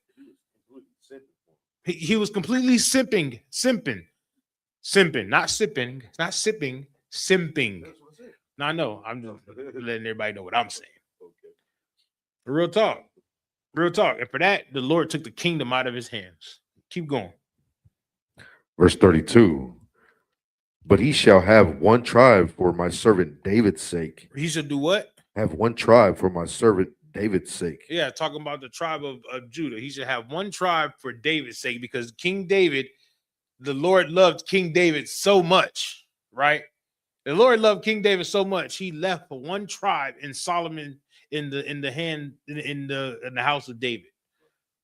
S5: He was completely simping, not sipping, not sipping, simping. No, I know. I'm just letting everybody know what I'm saying. Real talk. And for that, the Lord took the kingdom out of his hands. Keep going.
S1: Verse 32. But he shall have one tribe for my servant David's sake.
S5: He should do what?
S1: Have one tribe for my servant David's sake.
S5: Yeah, talking about the tribe of Judah. He should have one tribe for David's sake, because King David, the Lord loved King David so much, right? The Lord loved King David so much, he left for one tribe in Solomon in the house of David.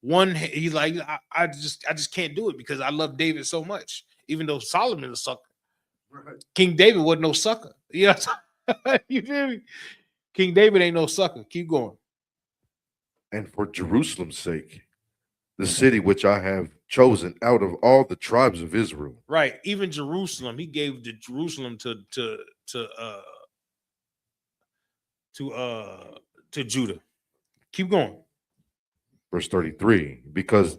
S5: One, he's like, I just can't do it because I love David so much, even though Solomon is a sucker. Right. King David wasn't no sucker. You know, you feel me? King David ain't no sucker. Keep going.
S1: And for Jerusalem's sake, the city which I have chosen out of all the tribes of Israel.
S5: Right. Even Jerusalem, he gave the Jerusalem to Judah. Keep going.
S1: Verse 33, because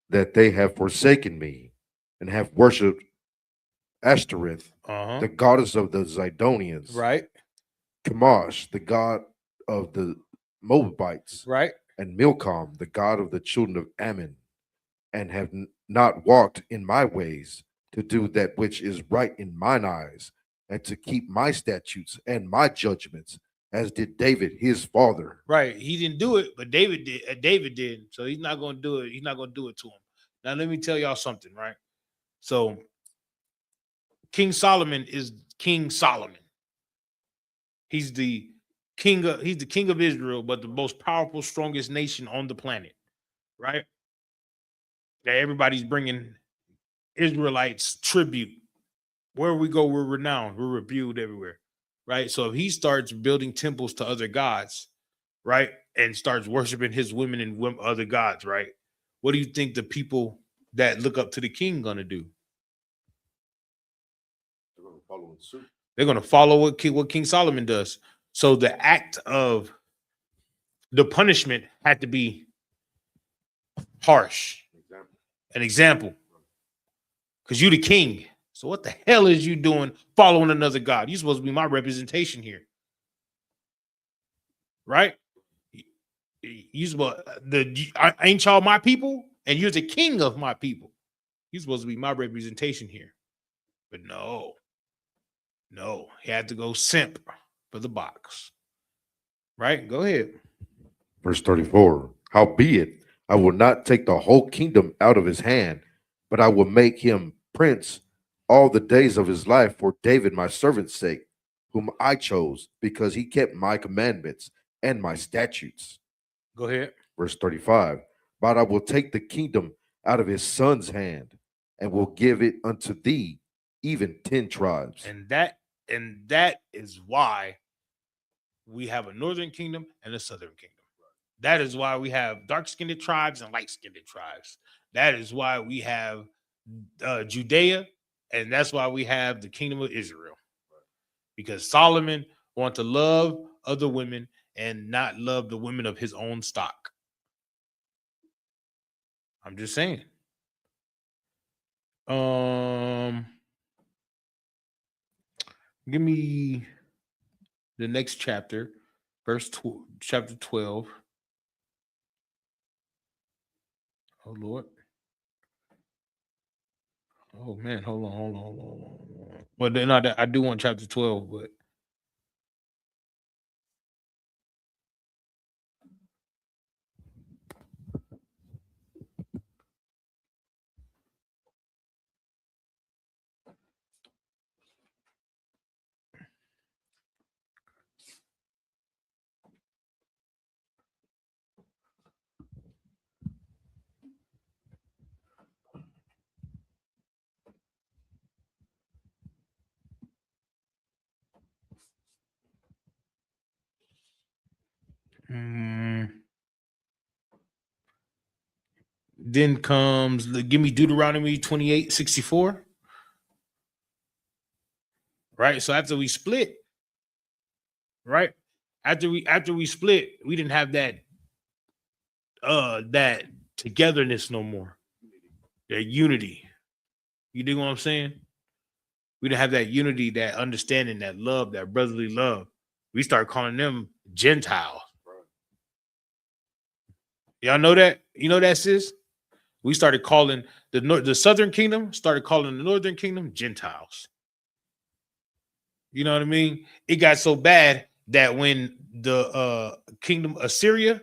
S1: that they have forsaken me and have worshipped Ashtoreth, the goddess of the Zidonians.
S5: Right.
S1: Chemosh, the god of the Moabites,
S5: Right.
S1: and Milcom, the god of the children of Ammon, and have not walked in my ways to do that which is right in mine eyes, and to keep my statutes and my judgments, as did David his father.
S5: Right. He didn't do it, but David did. David did. So he's not going to do it. He's not going to do it to him. Now, let me tell y'all something, right? So King Solomon is King Solomon. He's the king of Israel, but the most powerful, strongest nation on the planet, right? That everybody's bringing Israelites tribute. Where we go, we're renowned, we're revered everywhere, right? So if he starts building temples to other gods, right, and starts worshiping his women and other gods, right, what do you think the people that look up to the king gonna do?
S1: They're going to follow in suit.
S5: They're gonna follow what King Solomon does. So the act of the punishment had to be harsh, an example, because you the king. So what the hell is you doing following another god? You're supposed to be my representation here, right? You supposed ain't y'all my people, and you're the king of my people. You're supposed to be my representation here, but no, he had to go simp for the box, right? Go ahead.
S1: Verse 34. Howbeit, I will not take the whole kingdom out of his hand, but I will make him prince all the days of his life for David my servant's sake, whom I chose, because he kept my commandments and my statutes.
S5: Go ahead.
S1: Verse 35. But I will take the kingdom out of his son's hand, and will give it unto thee, even 10 tribes.
S5: And that is why we have a northern kingdom and a southern kingdom. That is why we have dark-skinned tribes and light-skinned tribes. That is why we have Judea, and that's why we have the kingdom of Israel. Because Solomon wanted to love other women and not love the women of his own stock. I'm just saying. Give me the next chapter, chapter 12. Oh Lord. Oh man, hold on. Well, then I do want chapter 12, but then comes give me Deuteronomy 28:64. Right. So after we split, right? After we split, we didn't have that togetherness no more. That unity. You dig what I'm saying? We didn't have that unity, that understanding, that love, that brotherly love. We started calling them Gentiles. Y'all know that? You know that, sis? We started calling the southern kingdom, started calling the northern kingdom Gentiles. You know what I mean? It got so bad that when the kingdom Assyria,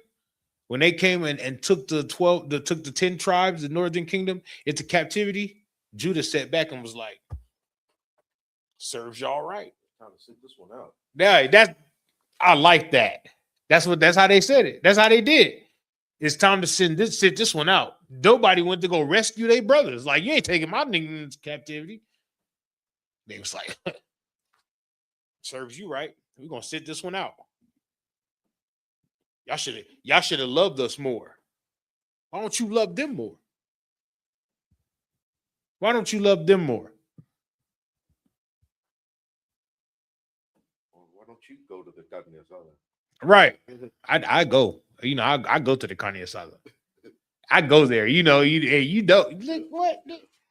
S5: when they came and took the 10 tribes, the northern kingdom, into captivity, Judah sat back and was like, serves y'all right.
S1: Time to sit this one out.
S5: Yeah, I like that. That's how they said it. That's how they did. It's time to sit this one out. Nobody went to go rescue their brothers. Like, you ain't taking my niggas into captivity. They was like, serves you right. We're gonna sit this one out. Y'all should have loved us more. Why don't you love them more? Why don't you love them more?
S1: Why don't you go to the carne asada?
S5: Right. I go. You know, I go to the carne asada. I go there. You know, you don't look what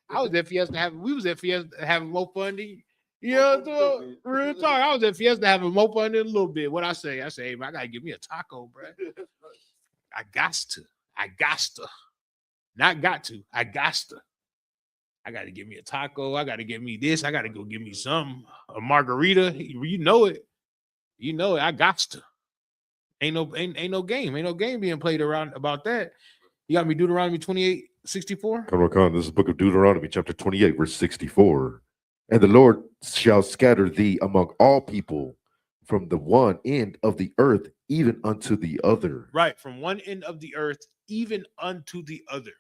S5: I was at Fiesta having. We was at Fiesta having more fun than Yeah, so, real talk. I was at Fiesta having mopo in it a little bit. What I say, hey, man, I gotta give me a taco, bro. I got to. Not got to. I got to. I got to give me a taco. I got to get me this. I got to go get me some a margarita. You know it. You know it. I got to. Ain't no game. Ain't no game being played around about that. You got me Deuteronomy 28:64.
S1: Come on, this is the book of Deuteronomy, chapter 28, verse 64. And the Lord shall scatter thee among all people from the one end of the earth even unto the other.
S5: Right, from one end of the earth even unto the other.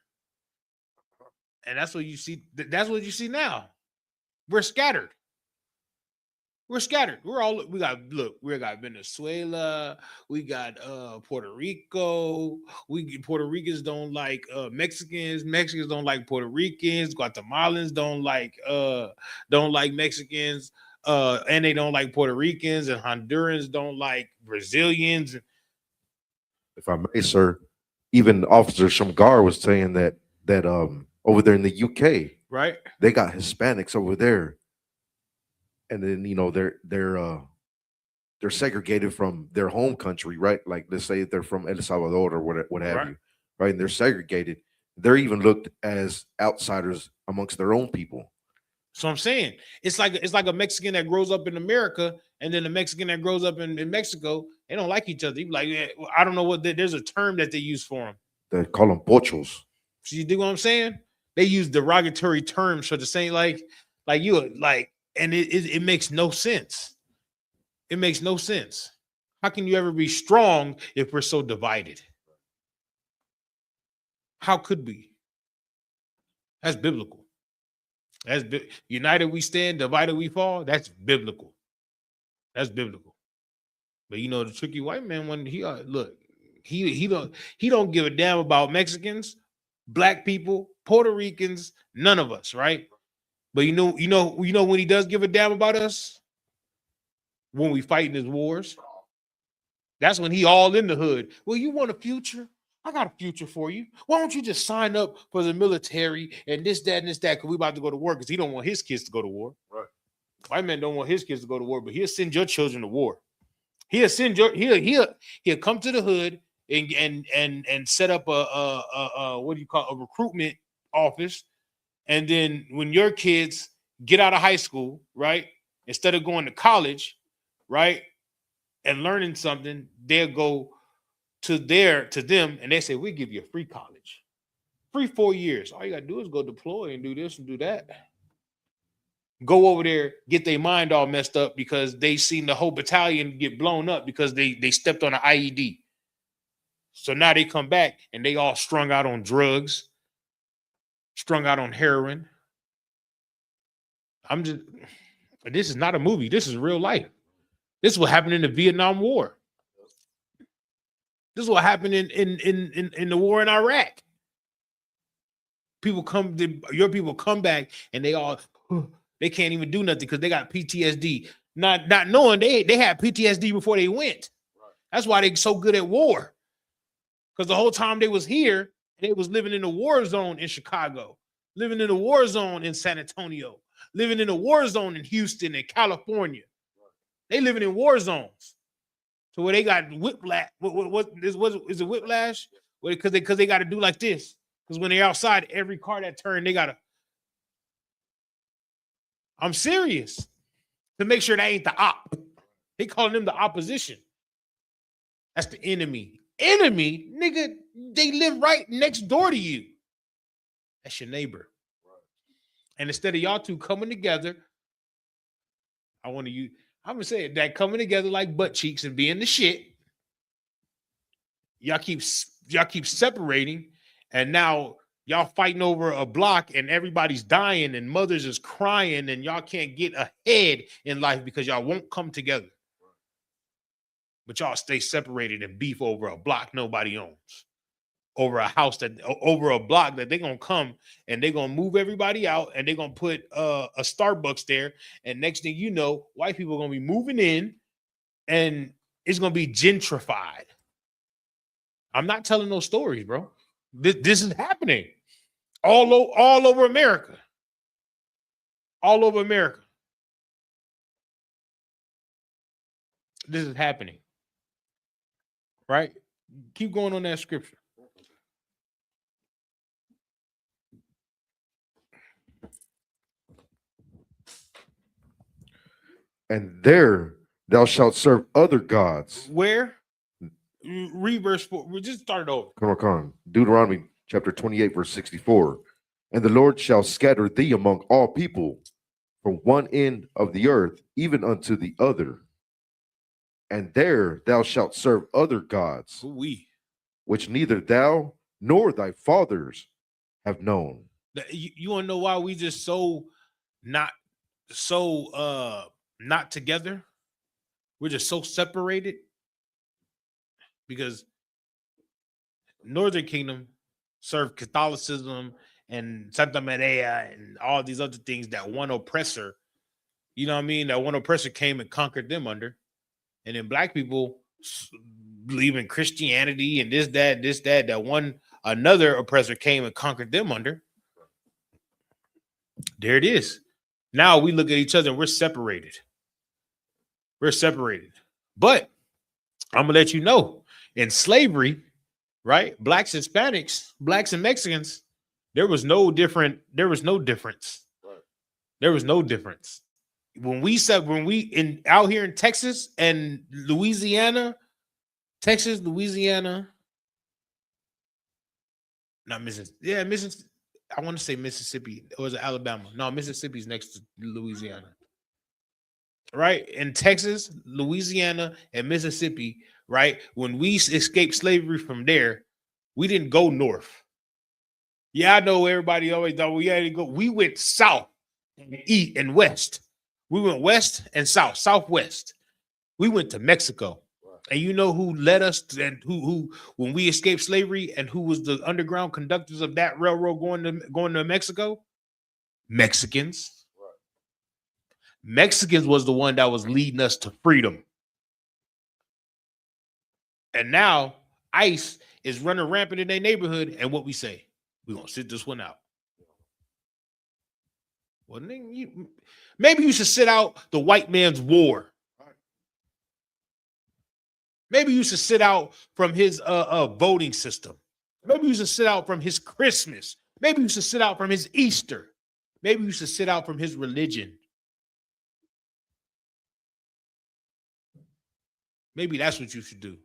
S5: And that's what you see. That's what you see now. We're scattered. We're scattered. We got Venezuela, we got Puerto Rico. Puerto Ricans don't like Mexicans. Mexicans don't like Puerto Ricans. Guatemalans don't like Mexicans. And they don't like Puerto Ricans, and Hondurans don't like Brazilians.
S1: If I may, sir, even Officer Shamgar was saying that over there in the UK,
S5: Right?
S1: they got Hispanics over there, and then they're segregated from their home country, right? Like let's say they're from El Salvador or what have
S5: Right.
S1: you, right? And they're segregated. They're even looked as outsiders amongst their own people.
S5: So I'm saying it's like a Mexican that grows up in America and then a Mexican that grows up in Mexico. They don't like each other. You be like, yeah, I don't know what there's a term that they use for them.
S1: They call them pochos.
S5: So you do what I'm saying? They use derogatory terms for the same and it makes no sense. It makes no sense. How can you ever be strong if we're so divided? How could we? That's biblical. United we stand, divided we fall. That's biblical. That's biblical. But the tricky white man, when he don't give a damn about Mexicans, black people, Puerto Ricans, none of us, right? But you know when he does give a damn about us? When we fight in his wars. That's when he all in the hood. Well, you want a future? I got a future for you. Why don't you just sign up for the military and this, that, and this, that, because we about to go to war because he don't want his kids to go to war.
S1: Right.
S5: White man don't want his kids to go to war, but he'll send your children to war. He'll come to the hood and set up a what do you call a recruitment office. And then when your kids get out of high school, right, instead of going to college, right, and learning something, they'll go to them and they say, we give you a free college, free 4 years. All you gotta do is go deploy and do this and do that. Go over there, get their mind all messed up because they seen the whole battalion get blown up because they stepped on an IED. So now they come back and they all strung out on drugs, strung out on heroin. This is not a movie. This is real life. This is what happened in the Vietnam War. This is what happened in the war in Iraq. Your people come back and they can't even do nothing because they got PTSD. Not knowing they had PTSD before they went. That's why they're so good at war. Because the whole time they was here, they was living in a war zone in Chicago, living in a war zone in San Antonio, living in a war zone in Houston and California. They living in war zones. So where they got whiplash, what is it whiplash? Because they got to do like this. Because when they're outside, every car that turn, they gotta. I'm serious. To make sure that ain't the op. They calling them the opposition. That's the enemy. Enemy, nigga, they live right next door to you. That's your neighbor. And instead of y'all two coming together, I'm gonna say it, that coming together like butt cheeks and being the shit. Y'all keep separating, and now y'all fighting over a block, and everybody's dying, and mothers is crying, and y'all can't get ahead in life because y'all won't come together. But y'all stay separated and beef over a block nobody owns, over a house over a block that they're gonna come and they're gonna move everybody out and they're gonna put a Starbucks there, and next thing you know, white people are gonna be moving in and it's gonna be gentrified. I'm not telling those stories, bro. This is happening all over America. All over America. this is happening. Right? Keep going on that scripture.
S1: And there thou shalt serve other gods.
S5: Where? Read verse 4. We just started over.
S1: Come on. Deuteronomy chapter 28, verse 64. And the Lord shall scatter thee among all people from one end of the earth, even unto the other. And there thou shalt serve other gods,
S5: We.
S1: which neither thou nor thy fathers have known.
S5: You want to know why we just not together? We're just so separated because Northern Kingdom served Catholicism and Santa Maria and all these other things that one oppressor, you know what I mean? That one oppressor came and conquered them under. And then black people believe in Christianity and this, that another oppressor came and conquered them under. There it is. Now we look at each other and we're separated. We're separated. But I'm gonna let you know, in slavery, right? Blacks, Hispanics, blacks and Mexicans, there was no difference. There was no difference. When we out here in Texas and Louisiana, not Mississippi. Yeah, Mississippi. I want to say Mississippi. Or was it Alabama? No, Mississippi's next to Louisiana. Right? In Texas, Louisiana, and Mississippi, right? When we escaped slavery from there, we didn't go north. Yeah, I know everybody always thought we had to go. We went south and east and west. We went west and south, southwest. We went to Mexico. And you know who led us and who when we escaped slavery and who was the underground conductors of that railroad going to Mexico? Mexicans. Mexicans was the one that was leading us to freedom. And now ICE is running rampant in their neighborhood. And what we say, we're going to sit this one out. Well, maybe you should sit out the white man's war. Maybe you should sit out from his voting system. Maybe you should sit out from his Christmas. Maybe you should sit out from his Easter. Maybe you should sit out from his religion. Maybe that's what you should do.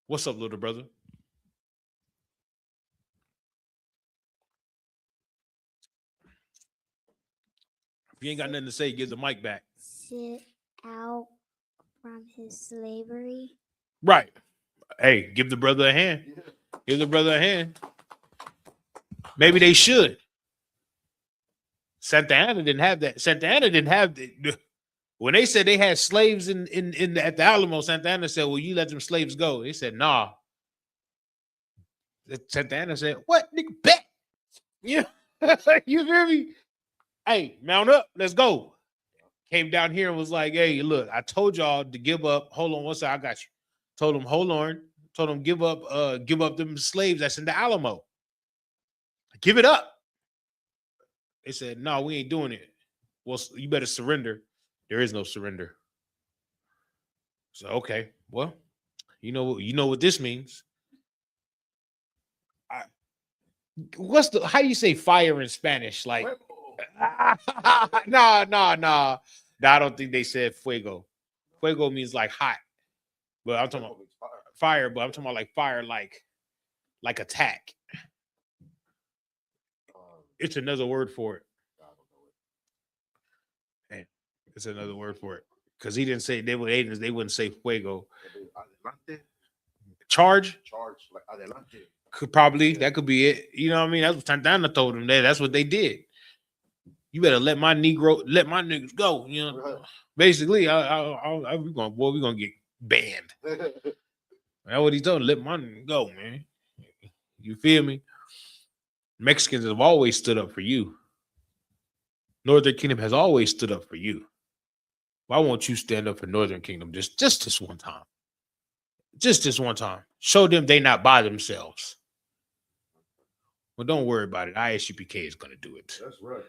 S5: What's up, little brother? If you ain't got nothing to say, give the mic back.
S6: Sit out from his slavery.
S5: Right. Hey, give the brother a hand. Give the brother a hand. Maybe they should. Santa Ana didn't have that. Santa Ana didn't have that. When they said they had slaves at the Alamo, Santa Ana said, well, you let them slaves go. They said, nah. Santa Ana said, what? Nigga, bet. Yeah. You hear me? Hey, mount up. Let's go. Came down here and was like, hey, look, I told y'all to give up. Hold on one second. I got you. Told them, hold on. Told them, give up them slaves that's in the Alamo. Give it up. They said, no, we ain't doing it. Well, you better surrender. There is no surrender. So, okay. Well, you know what this means. How do you say fire in Spanish? Like, no. I don't think they said fuego. Fuego means like hot. But I'm talking about fire, but I'm talking about like fire, like attack. It's another word for it. Hey, it's another word for it. Because he didn't say they wouldn't say fuego. Charge, like adelante. That could be it. You know what I mean? That's what Santana told him there. That's what they did. You better let my niggas go. You know, basically, we're gonna get banned. That's what he told him. Let my niggas go, man. You feel me? Mexicans have always stood up for you. Northern Kingdom has always stood up for you. Why won't you stand up for Northern Kingdom just this one time? Just this one time. Show them they not by themselves. Well, don't worry about it. ISUPK is going to do it.
S1: That's right.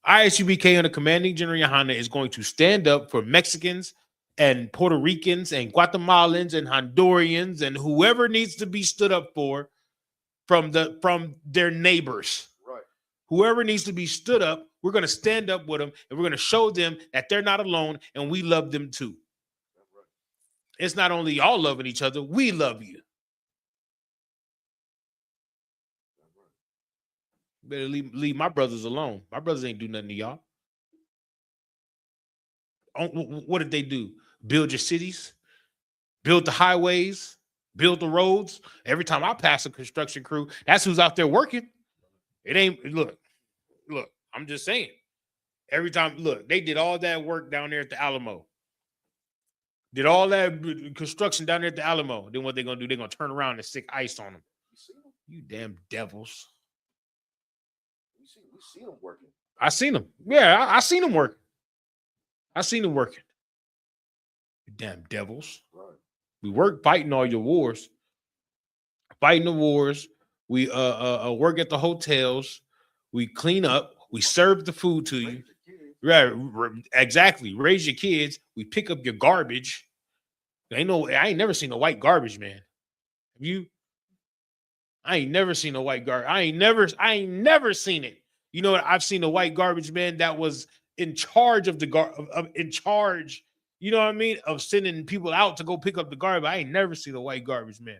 S5: ISUPK under commanding General Yohana is going to stand up for Mexicans and Puerto Ricans and Guatemalans and Hondurans and whoever needs to be stood up for from their neighbors.
S1: Right.
S5: Whoever needs to be stood up, we're going to stand up with them and we're going to show them that they're not alone and we love them too. It's not only y'all loving each other, we love you. Better leave my brothers alone. My brothers ain't do nothing to y'all. What did they do? Build your cities, build the highways, build the roads. Every time I pass a construction crew, that's who's out there working. It ain't, look, I'm just saying. Every time, look, they did all that work down there at the Alamo. Did all that construction down there at the Alamo. Then what they're going to do, they're going to turn around and stick ice on them. You damn devils.
S1: We see them working.
S5: I seen them. Yeah, I seen them working. I seen them working. You damn devils.
S1: Right.
S5: We work fighting all your wars. Fighting the wars. We work at the hotels. We clean up. We serve the food to you. Right, exactly. Raise your kids. We pick up your garbage. I ain't never seen a white garbage man. Have you? I ain't never seen a white garbage. I ain't never seen it. You know what? I've seen a white garbage man that was in charge of the in charge. You know what I mean? Of sending people out to go pick up the garbage. I ain't never seen a white garbage man.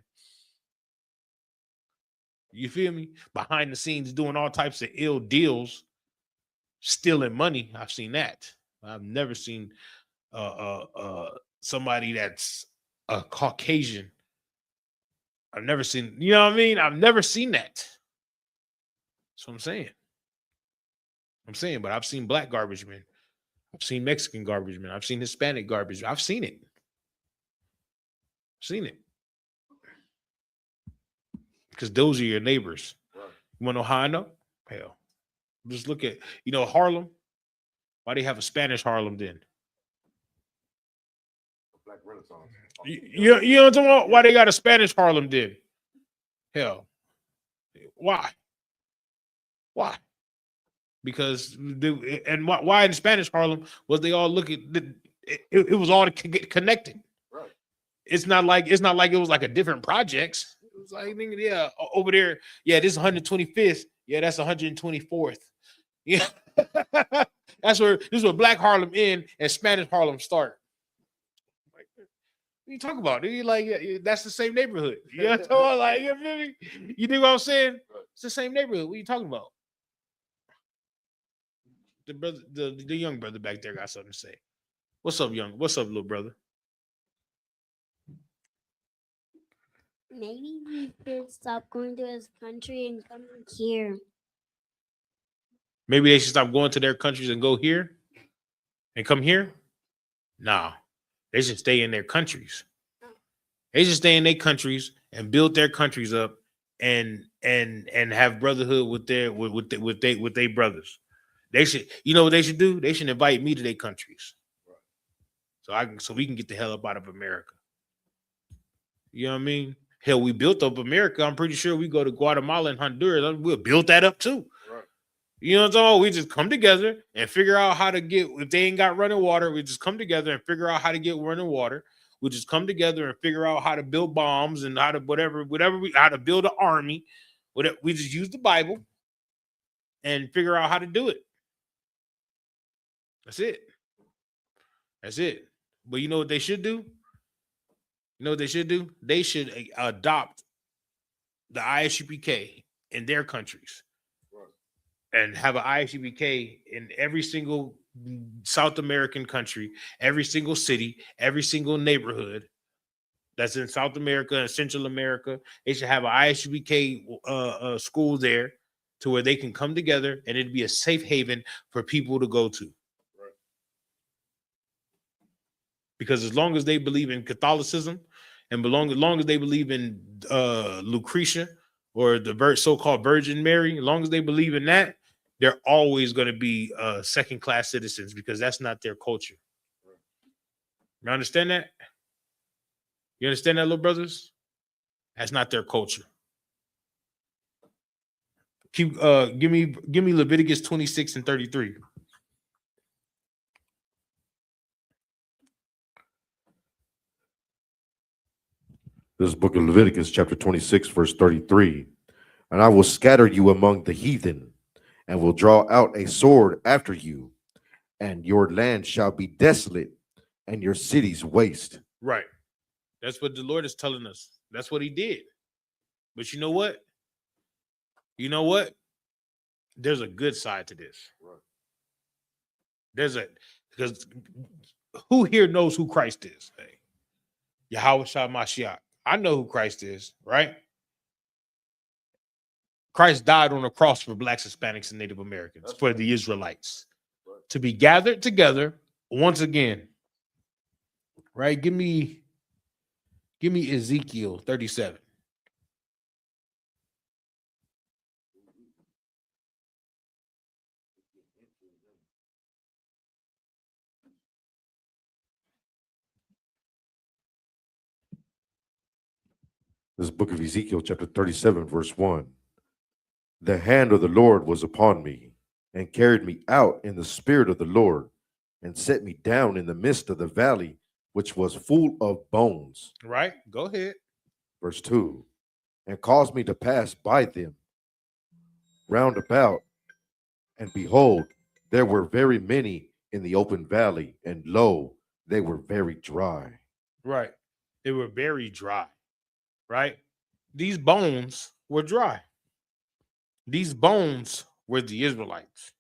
S5: You feel me? Behind the scenes doing all types of ill deals, stealing money. I've seen that. I've never seen somebody that's a Caucasian. I've never seen, you know what I mean? I've never seen that. That's what I'm saying. But I've seen black garbage men. I've seen Mexican garbage men. I've seen Hispanic garbage. I've seen it. Because those are your neighbors. Right. You want to know how I know? Hell. Just look at, Harlem. Why they have a Spanish Harlem then?
S1: Black Renaissance.
S5: You know what I'm talking about? Why they got a Spanish Harlem then? Hell. Why? Because why in Spanish Harlem was they all looking? It was all connected.
S1: Right.
S5: It's not like it was like a different projects. It was like, yeah, over there. Yeah, this is 125th. Yeah, that's 124th. Yeah, this is where Black Harlem end and Spanish Harlem start. Like, what are you talking about? You like, that's the same neighborhood. You know what I'm talking about? Like, you feel me? You know what I'm saying? It's the same neighborhood. What are you talking about? The young brother back there got something to say. What's up, little brother?
S6: Maybe we should stop going to his country and come here.
S5: Maybe they should stop going to their countries and go here and come here. Nah, they should stay in their countries. They should stay in their countries and build their countries up and have brotherhood with their brothers. They should, you know what they should do? They should invite me to their countries. So we can get the hell up out of America. You know what I mean? Hell, we built up America. I'm pretty sure we go to Guatemala and Honduras. We'll build that up too.
S1: Right.
S5: You know what I'm talking about? We just come together and figure out how to get, if they ain't got running water, we just come together and figure out how to get running water. We just come together and figure out how to build bombs and how to how to build an army. We just use the Bible and figure out how to do it. That's it. But you know what they should do? They should adopt the ISUPK in their countries and have an ISUPK in every single South American country, every single city, every single neighborhood that's in South America and Central America. They should have an ISUPK school there to where they can come together and it'd be a safe haven for people to go to. Because as long as they believe in Catholicism and as long as they believe in Lucretia or the so-called Virgin Mary, as long as they believe in that, they're always going to be second-class citizens because that's not their culture. You understand that? You understand that, little brothers? That's not their culture. Give me Leviticus 26 and 33.
S1: This is book of Leviticus, chapter 26, verse 33. And I will scatter you among the heathen, and will draw out a sword after you, and your land shall be desolate, and your cities waste.
S5: Right. That's what the Lord is telling us. That's what he did. But you know what? You know what? There's a good side to this. Because who here knows who Christ is? Hey, Yahweh Shah Mashiach. I know who Christ is, right? Christ died on the cross for blacks, Hispanics, and Native Americans, for the Israelites, to be gathered together once again. Right? Give me Ezekiel 37.
S1: This book of Ezekiel, chapter 37, verse 1. The hand of the Lord was upon me, and carried me out in the spirit of the Lord, and set me down in the midst of the valley, which was full of bones.
S5: Right? Go ahead.
S1: Verse 2. And caused me to pass by them round about, and behold, there were very many in the open valley, and lo, they were very dry.
S5: Right. They were very dry. Right? These bones were dry. These bones were the Israelites.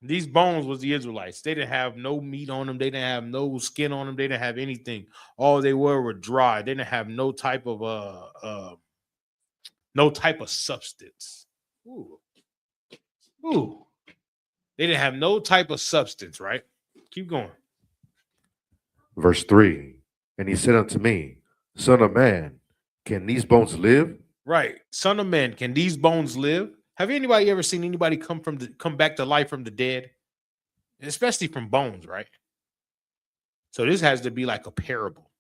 S5: These bones was the Israelites. They didn't have no meat on them. They didn't have no skin on them. They didn't have anything. All they were dry. They didn't have no type of substance. Ooh. Ooh. They didn't have no type of substance, right? Keep going.
S1: Verse 3. And he said unto me, Son of man, can these bones live?
S5: Right. Son of man, can these bones live? Have anybody ever seen anybody come back to life from the dead? Especially from bones, right? So this has to be like a parable,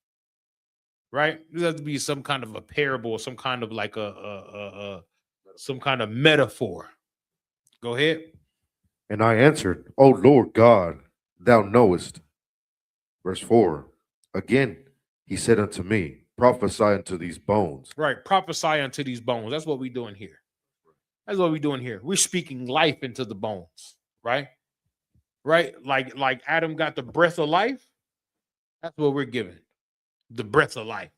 S5: right? This has to be some kind of a parable, some kind of like some kind of metaphor. Go ahead.
S1: And I answered, O Lord God, thou knowest. Verse 4. Again, he said unto me, prophesy unto these bones.
S5: Right. Prophesy unto these bones. That's what we're doing here. That's what we're doing here. We're speaking life into the bones, right? Right? Like Adam got the breath of life. That's what we're giving. The breath of life.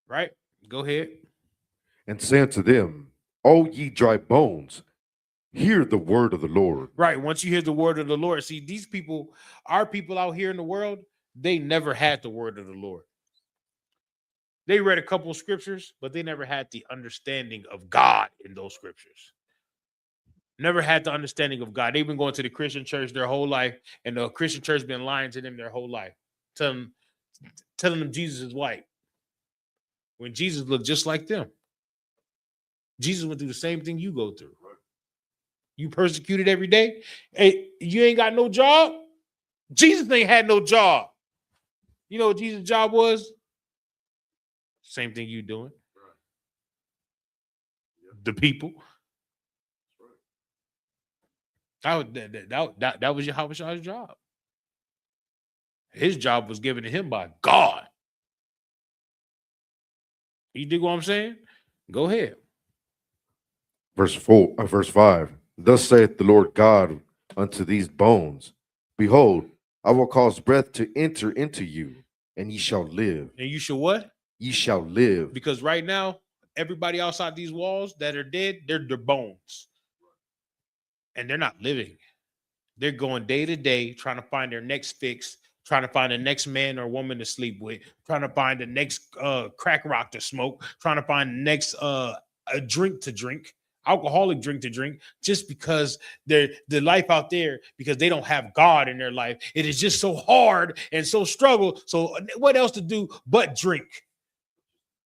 S5: Right? Go ahead.
S1: And say unto them, O ye dry bones, hear the word of the Lord.
S5: Right. Once you hear the word of the Lord, see, these people, our people out here in the world, they never had the word of the Lord. They read a couple of scriptures, but they never had the understanding of God in those scriptures. Never had the understanding of God. They've been going to the Christian church their whole life, and the Christian church been lying to them their whole life, telling them Jesus is white, when Jesus looked just like them. Jesus went through the same thing you go through. You persecuted every day. Hey, you ain't got no job. Jesus ain't had no job. You know what Jesus' job was? Same thing you doing. The people. That was Yahweh's job. His job was given to him by God. You dig what I'm saying? Go ahead.
S1: Verse 5. Thus saith the Lord God unto these bones, behold, I will cause breath to enter into you, and ye shall live.
S5: And you should what?
S1: Ye shall live.
S5: Because right now, everybody outside these walls that are dead, they're bones. And they're not living. They're going day to day, trying to find their next fix, trying to find the next man or woman to sleep with, trying to find the next crack rock to smoke, trying to find the next a drink to drink, alcoholic drink to drink, just because the life out there, because they don't have God in their life. It is just so hard and so struggle. So what else to do but drink?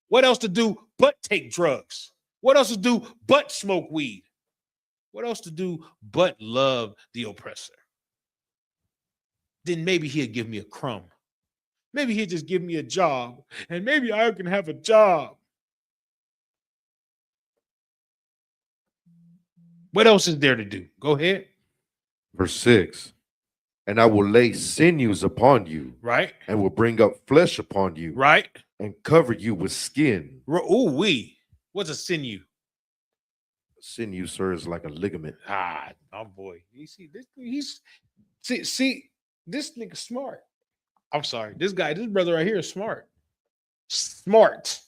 S5: What else to do but take drugs? What else to do but smoke weed? What else to do but love the oppressor? Then maybe he'll give me a crumb. Maybe he'll just give me a job, and maybe I can have a job. What else is there to do? Go ahead.
S1: Verse 6. And I will lay sinews upon you,
S5: right?
S1: and will bring up flesh upon you,
S5: Right?
S1: and cover you with skin.
S5: Ooh, what's a sinew?
S1: Sinew, sir, is like a ligament.
S5: Ah, oh boy. You see this? This nigga smart. I'm sorry. This brother right here is smart. Smart.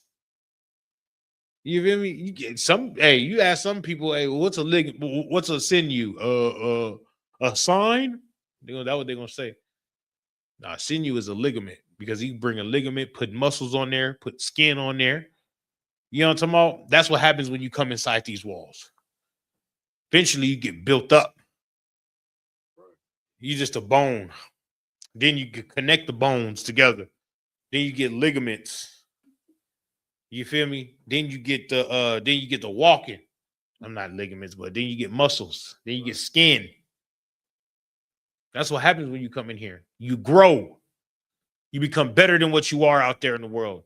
S5: You feel me? You get some. Hey, you ask some people, hey, what's a ligament? What's a sinew? A sign? That's what they're gonna say. Nah, sinew is a ligament because you bring a ligament, put muscles on there, put skin on there. You know what I'm talking about? That's what happens when you come inside these walls. Eventually, you get built up. You just a bone. Then you can connect the bones together. Then you get ligaments. You feel me? Then you get the walking. I'm not ligaments, but then you get muscles. Then you get skin. That's what happens when you come in here. You grow. You become better than what you are out there in the world.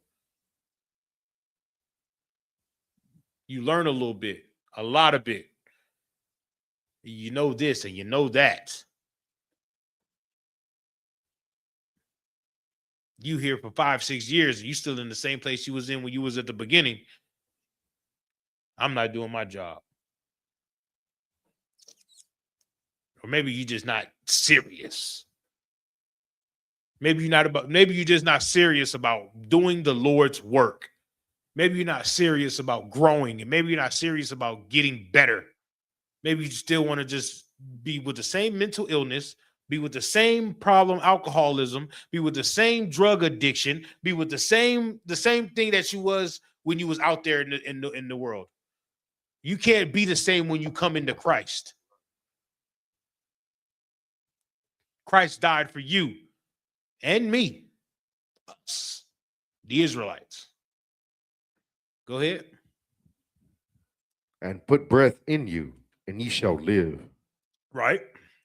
S5: You learn a little bit, a lot of it. You know this and you know that. You here for 5-6 years, and you still in the same place you was in when you was at the beginning. I'm not doing my job. Or maybe you just not serious. Maybe you're just not serious about doing the Lord's work. Maybe you're not serious about growing, and maybe you're not serious about getting better. Maybe you still want to just be with the same mental illness, be with the same problem, alcoholism, be with the same drug addiction, be with the same thing that you was when you was out there in the world. You can't be the same when you come into Christ. Christ died for you and me, us, the Israelites. Go ahead.
S1: And put breath in you, and ye shall live.
S5: Right.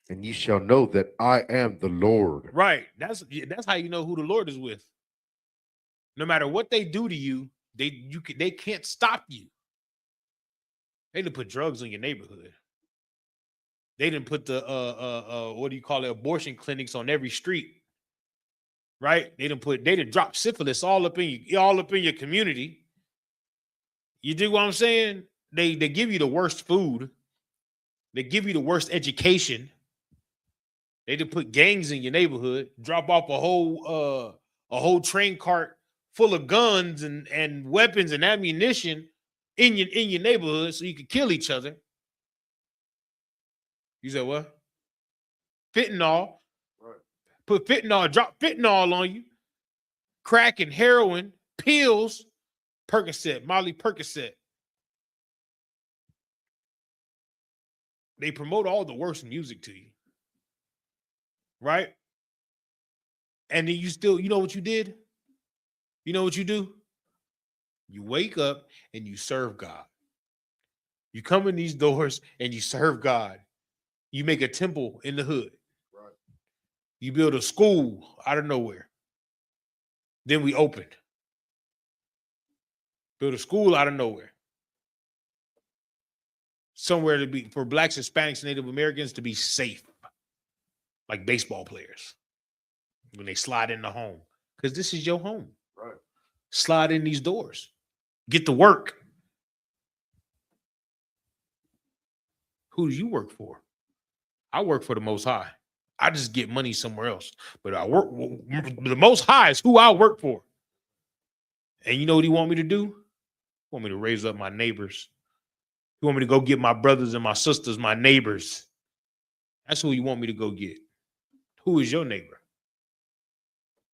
S1: And ye shall know that I am the Lord.
S5: Right. That's how you know who the Lord is with. No matter what they do to you, they can't stop you. They didn't put drugs in your neighborhood. They didn't put the what do you call it, abortion clinics on every street. Right? They didn't drop syphilis all up in your community. You dig what I'm saying? They give you the worst food. They give you the worst education. They didn't put gangs in your neighborhood, drop off a whole train cart full of guns and weapons and ammunition in your neighborhood so you could kill each other. You said what? Fentanyl. Right. Drop fentanyl on you. Crack and heroin, pills, Percocet, Molly Percocet. They promote all the worst music to you. Right? And then you know what you did? You know what you do? You wake up and you serve God. You come in these doors and you serve God. You make a temple in the hood. Right. You build a school out of nowhere. Then we opened. Build a school out of nowhere. Somewhere to be for Blacks, Hispanics, Native Americans to be safe. Like baseball players. When they slide in the home. Because this is your home. Right. Slide in these doors. Get to work. Who do you work for? I work for the Most High. I just get money somewhere else. But the Most High is who I work for. And you know what he want me to do? He want me to raise up my neighbors. He want me to go get my brothers and my sisters, my neighbors. That's who you want me to go get. Who is your neighbor?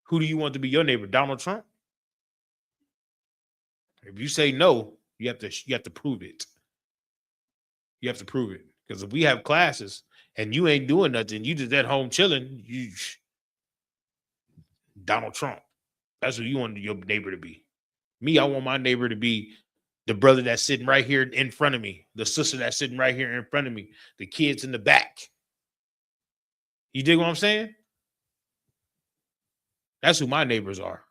S5: Who do you want to be your neighbor? Donald Trump? If you say no, you have to prove it. You have to prove it. Because if we have classes and you ain't doing nothing, you just at home chilling, Donald Trump. That's who you want your neighbor to be. Me, I want my neighbor to be the brother that's sitting right here in front of me, the sister that's sitting right here in front of me, the kids in the back. You dig what I'm saying? That's who my neighbors are.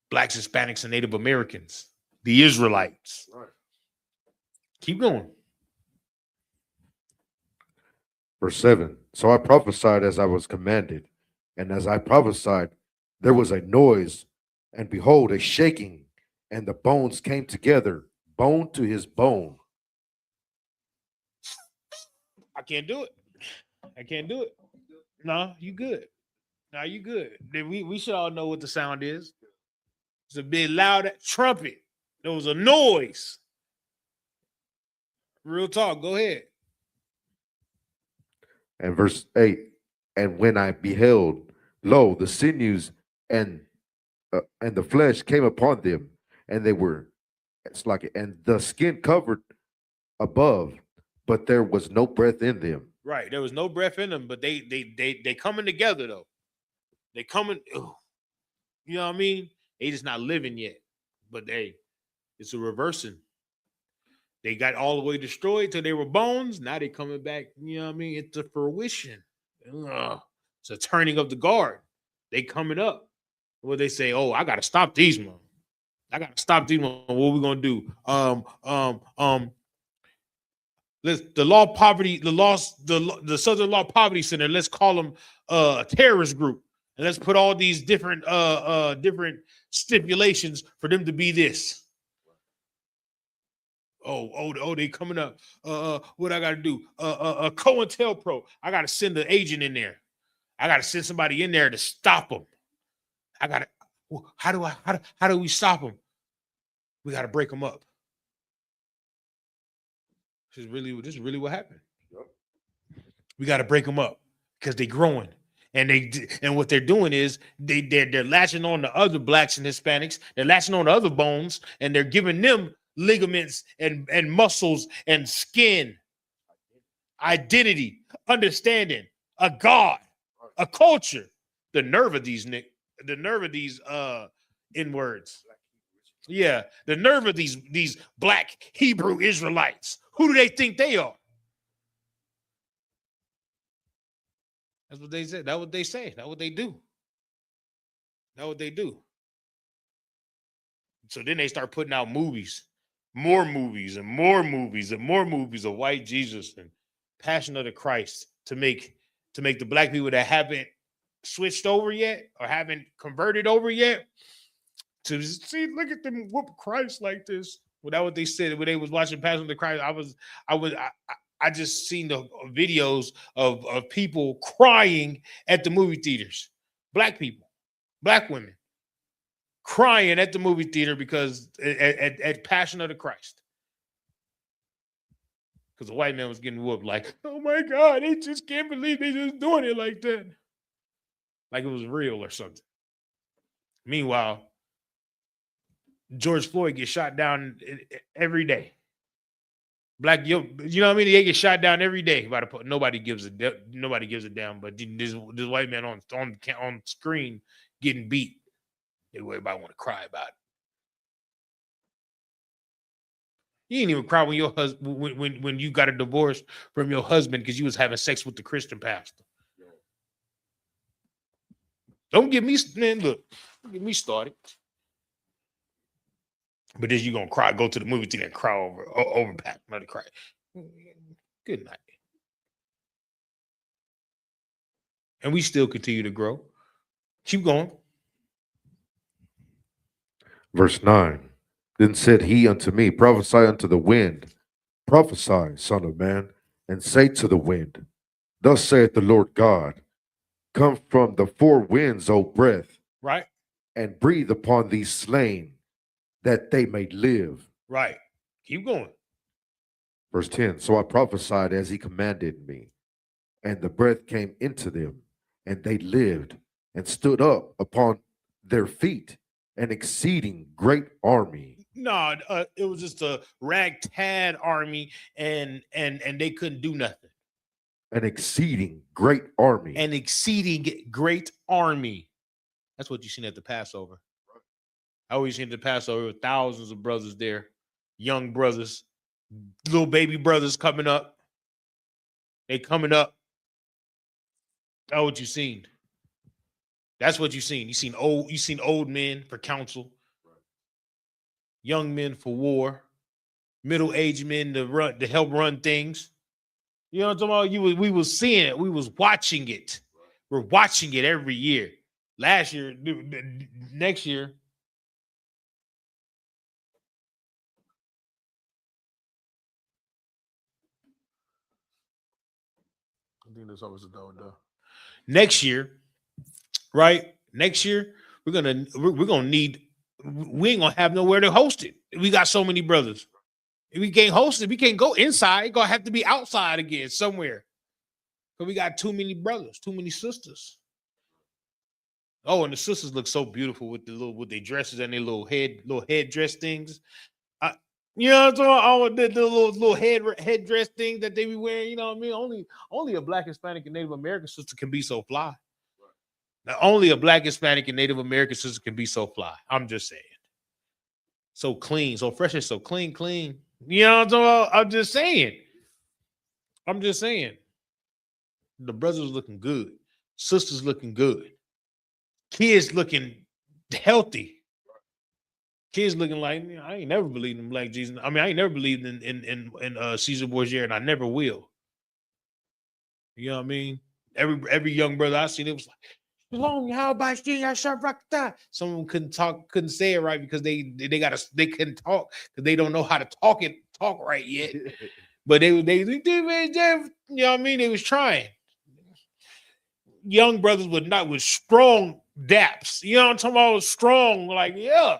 S5: Blacks, Hispanics, and Native Americans. The Israelites. Right. Keep going.
S1: Verse 7. So I prophesied as I was commanded, and as I prophesied, there was a noise, and behold, a shaking, and the bones came together, bone to his bone.
S5: I can't do it. I can't do it. No, you good. No, you good. Then we should all know what the sound is. It's a big loud trumpet. There was a noise. Real talk. Go ahead.
S1: And verse 8. And when I beheld, lo, the sinews and the flesh came upon them, and they were, it's like, and the skin covered above, but there was no breath in them.
S5: Right. There was no breath in them, but they coming together though. They coming. Ugh. You know what I mean? They just not living yet. But it's a reversing. They got all the way destroyed till they were bones. Now they coming back. You know what I mean? It's a fruition. Ugh. It's a turning of the guard. They coming up. What they say? Oh, I gotta stop these ones. I gotta stop these ones. What we gonna do? The law poverty, the Southern Law Poverty Center. Let's call them a terrorist group, and let's put all these different different stipulations for them to be this. Oh, they coming up. What I gotta do? COINTELPRO. I gotta send the agent in there. I gotta send somebody in there to stop them. I gotta. How do we stop them? We gotta break them up. This is really what happened. We got to break them up because they're growing, and what they're doing is they're latching on to other blacks and Hispanics. They're latching on to other bones, and they're giving them ligaments and muscles and skin, identity, understanding, a God, a culture. The nerve of these N words. Yeah, the nerve of these black Hebrew Israelites. Who do they think they are? That's what they say. That's what they say. That's what they do. That's what they do. So then they start putting out movies, more movies, and more movies, and more movies of white Jesus and Passion of the Christ to make the black people that haven't switched over yet or haven't converted over yet to see, look at them whoop Christ like this. Well, that's what they said when they was watching Passion of the Christ. I just seen the videos of people crying at the movie theaters. Black people, black women crying at the movie theater because at Passion of the Christ. Because the white man was getting whooped like, oh my God, they just can't believe they just doing it like that. Like it was real or something. Meanwhile, George Floyd gets shot down every day. Black, you know what I mean? They get shot down every day. Nobody gives a damn. But this white man on screen getting beat. Everybody want to cry about it. You ain't even cry when your husband when you got a divorce from your husband because you was having sex with the Christian pastor. Don't get me, man. Look, don't get me started. But then you gonna cry, go to the movie theater and cry over Pat, not cry. Good night. And we still continue to grow. Keep going.
S1: Verse 9. Then said he unto me, prophesy unto the wind, prophesy, son of man, and say to the wind, thus saith the Lord God, come from the four winds, O breath,
S5: Right.
S1: and breathe upon these slain, that they may live.
S5: Right. Keep going.
S1: Verse 10. So I prophesied as he commanded me, and the breath came into them, and they lived and stood up upon their feet, an exceeding great army.
S5: No, it was just a ragtag army, and they couldn't do nothing.
S1: An exceeding great army.
S5: An exceeding great army. That's what you seen at the Passover. I always seen the Passover with thousands of brothers there, young brothers, little baby brothers coming up. They coming up. That's what you seen. That's what you seen. You seen old men for counsel, young men for war, middle-aged men to help run things. You know what I'm talking about? We was seeing it. We was watching it. We're watching it every year. Last year, next year. I think that's always a though. Next year, right? Next year, we're gonna need. We ain't gonna have nowhere to host it. We got so many brothers. If we can't host it, we can't go inside. It's gonna have to be outside again somewhere. But we got too many brothers, too many sisters. Oh, and the sisters look so beautiful with their dresses and their little headdress things. You know what I'm talking about? The little headdress thing that they be wearing. You know what I mean? Only a Black, Hispanic, and Native American sister can be so fly. Now, only a Black, Hispanic, and Native American sister can be so fly. I'm just saying. So clean, so fresh, and so clean. You know what I'm talking about? I'm just saying. The brothers looking good. Sisters looking good. Kids looking healthy. Kids looking like, I ain't never believed in Black Jesus. I mean, I ain't never believed in Caesar Borgia, and I never will. You know what I mean? Every young brother I seen, it was like, how about you? Someone couldn't say it right because they couldn't talk because they don't know how to talk right yet. But they you know what I mean? They was trying. Young brothers with strong daps. You know what I'm talking about? Strong, like, yeah.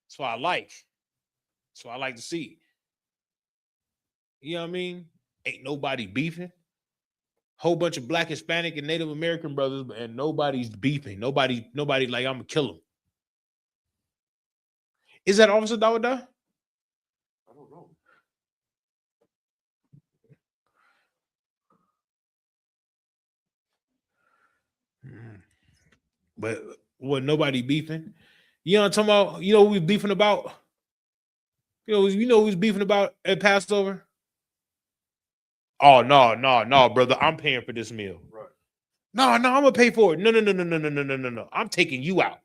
S5: That's what I like. That's what I like to see. You know what I mean? Ain't nobody beefing. Whole bunch of Black, Hispanic, and Native American brothers, and nobody's beefing. Nobody like, I'm gonna kill them. Is that Officer Dawada?
S1: I don't know.
S5: But what, nobody beefing? You know what I'm talking about? You know what we beefing about? You know what we was beefing about at Passover? Oh, no, brother. I'm paying for this meal.
S1: Right.
S5: No, I'm gonna pay for it. No. I'm taking you out.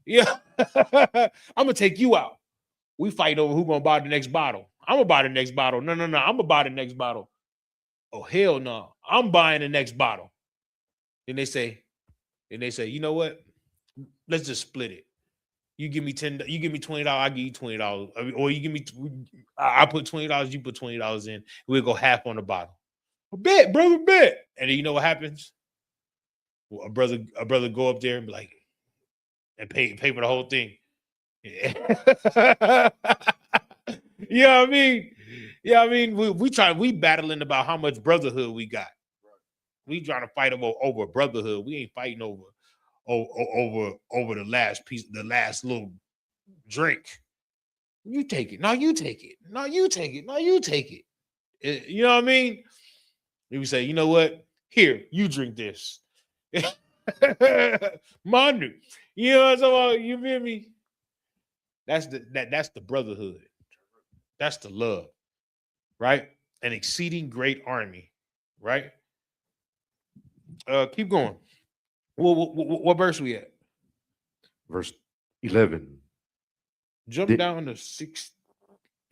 S5: Yeah. I'm gonna take you out. We fight over who gonna buy the next bottle. I'm gonna buy the next bottle. No. I'm gonna buy the next bottle. Oh, hell no. I'm buying the next bottle. Then they say, you know what? Let's just split it. You give me $10, you give me $20, I give you $20. Or you give me, I put $20, you put $20 in. We'll go half on the bottle. Bet, brother, bet. And then you know what happens? Well, a brother go up there and be like, and pay for the whole thing. Yeah. You know what I mean? Yeah, I mean, we battling about how much brotherhood we got. We trying to fight over brotherhood. We ain't fighting over the last piece, the last little drink. You take it. No, you take it. No, you take it. No, you take it. You know what I mean? We say, you know what? Here, you drink this. Manu. You know what I'm talking about? You feel me? That's the brotherhood. That's the love, right? An exceeding great army, right? Keep going. What verse we at?
S1: Verse 11.
S5: Jump down to 6.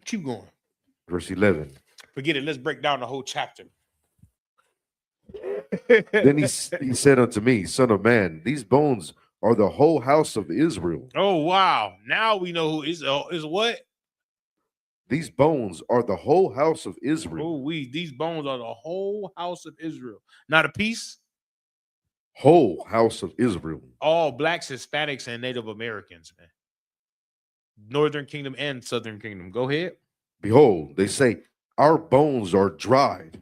S5: Keep going.
S1: Verse 11.
S5: Forget it. Let's break down the whole chapter.
S1: Then he said unto me, Son of man, these bones are the whole house of Israel.
S5: Oh, wow. Now we know who is what?
S1: These bones are the whole house of Israel.
S5: Oh, these bones are the whole house of Israel. Not a piece?
S1: Whole house of Israel.
S5: All Blacks, Hispanics, and Native Americans, man. Northern Kingdom and Southern Kingdom. Go ahead.
S1: Behold, they say, our bones are dried,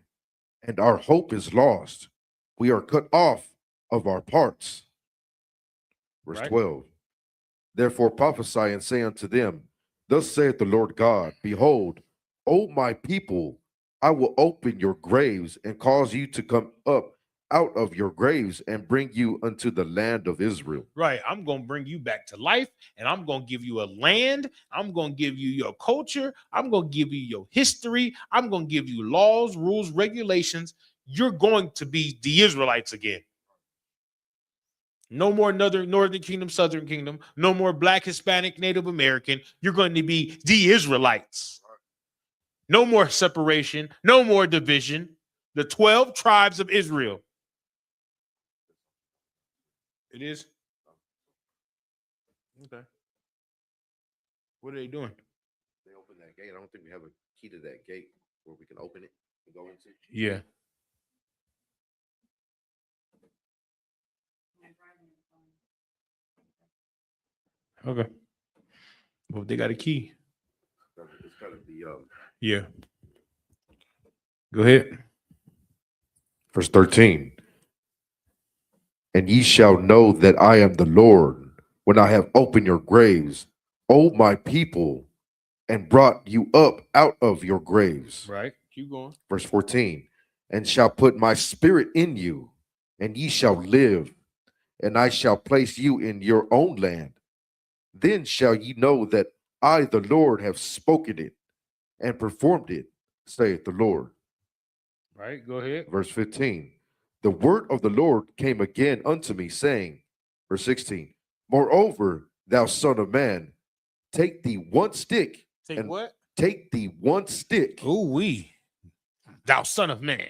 S1: and our hope is lost. We are cut off of our parts. Verse 12. Therefore prophesy and say unto them, Thus saith the Lord God, Behold, O my people, I will open your graves and cause you to come up out of your graves and bring you unto the land of Israel.
S5: Right. I'm going to bring you back to life, and I'm going to give you a land. I'm going to give you your culture. I'm going to give you your history. I'm going to give you laws, rules, regulations. You're going to be the Israelites again. No more Northern Kingdom, Southern Kingdom. No more Black, Hispanic, Native American. You're going to be the Israelites. No more separation, no more division. The 12 tribes of Israel. It is? Okay. What are they doing?
S1: They open that gate. I don't think we have a key to that gate where we can open it and go into.
S5: Yeah. Okay. Well, they got a key.
S1: It's gotta be
S5: Yeah. Go ahead.
S1: verse 13. And ye shall know that I am the Lord when I have opened your graves, O my people, and brought you up out of your graves.
S5: Right. Keep going.
S1: Verse 14. And shall put my spirit in you, and ye shall live, and I shall place you in your own land. Then shall ye know that I, the Lord, have spoken it and performed it, saith the Lord.
S5: Right. Go ahead.
S1: Verse 15. The word of the Lord came again unto me, saying, verse 16, moreover, thou son of man, take thee one stick.
S5: Take
S1: and
S5: what?
S1: Take thee one stick.
S5: Ooh, we. Thou son of man.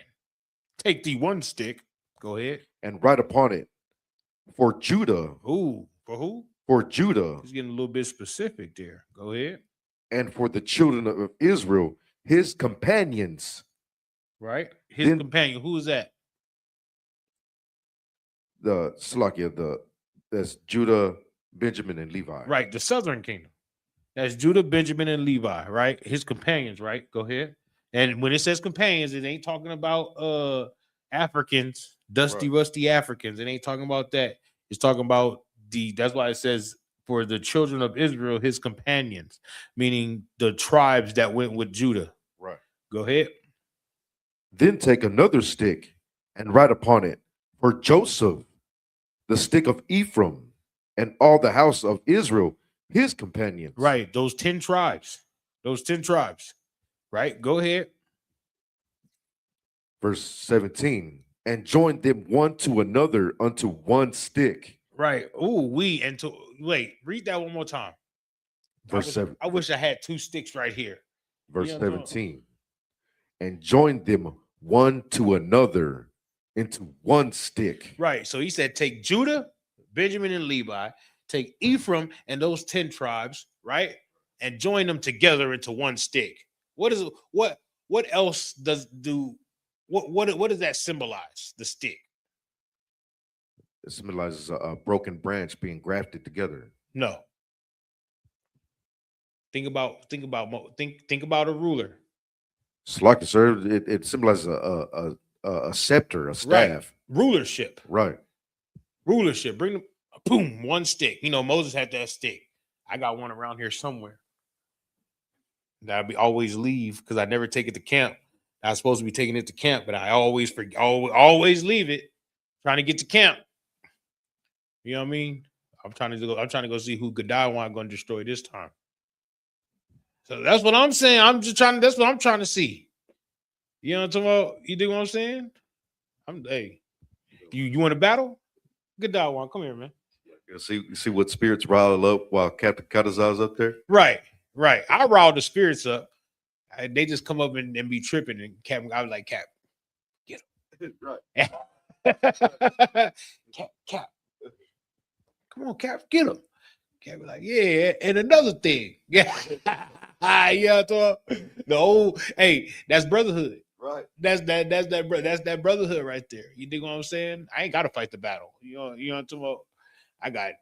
S5: Take thee one stick. Go ahead.
S1: And write upon it, for Judah,
S5: Ooh. For who?
S1: for Judah,
S5: He's getting a little bit specific there. Go ahead.
S1: and for the children of Israel, his companions.
S5: Right. His
S1: Then-
S5: companion. Who is that?
S1: The Slakia, that's Judah, Benjamin, and Levi.
S5: Right. The southern kingdom. That's Judah, Benjamin, and Levi. Right. His companions. Right. Go ahead. And when it says companions, it ain't talking about Africans, dusty,
S1: Right.
S5: rusty Africans. It ain't talking about that. It's talking about that's why it says for the children of Israel, his companions, meaning the tribes that went with Judah.
S1: Right.
S5: Go ahead.
S1: Then take another stick and write upon it, for Joseph, the stick of Ephraim, and all the house of Israel, his companions.
S5: Right. Those 10 tribes. Those 10 tribes. Right. Go ahead.
S1: Verse 17. And join them one to another unto one stick.
S5: Right. Ooh, wait, read that one more time.
S1: Verse 7.
S5: I wish I had 2 sticks right here.
S1: Verse
S5: Yeah, no.
S1: 17. And join them one to another into one stick.
S5: Right. So he said, take Judah, Benjamin, and Levi, take Ephraim and those 10 tribes, right? And join them together into one stick. What else does what does that symbolize? The stick?
S1: It symbolizes a broken branch being grafted together.
S5: No. Think about a ruler.
S1: Slakia, sir, it symbolizes a scepter, a staff.
S5: Rulership.
S1: Right.
S5: Rulership. Bring them, boom, one stick. You know, Moses had that stick. I got one around here somewhere. That I always leave because I never take it to camp. I was supposed to be taking it to camp, but I always forget, always leave it. Trying to get to camp. You know what I mean? I'm trying to go see who Godiwan going to destroy this time. So that's what I'm saying. That's what I'm trying to see. You know what I'm talking about? You dig what I'm saying? Hey, you want to battle? Godiwan, come here, man.
S1: You see what spirits rile up while Captain Katazar's up there?
S5: Right. I rile the spirits up. They just come up and be tripping. And Cap, I was like, Cap, get him. Right. Cap. Come on, Cap, get him. Cap be like, yeah. And another thing. Yeah. Yeah. The old, hey, that's brotherhood.
S1: Right.
S5: That's that brotherhood right there. You dig what I'm saying? I ain't gotta fight the battle. You know what I'm talking about? I got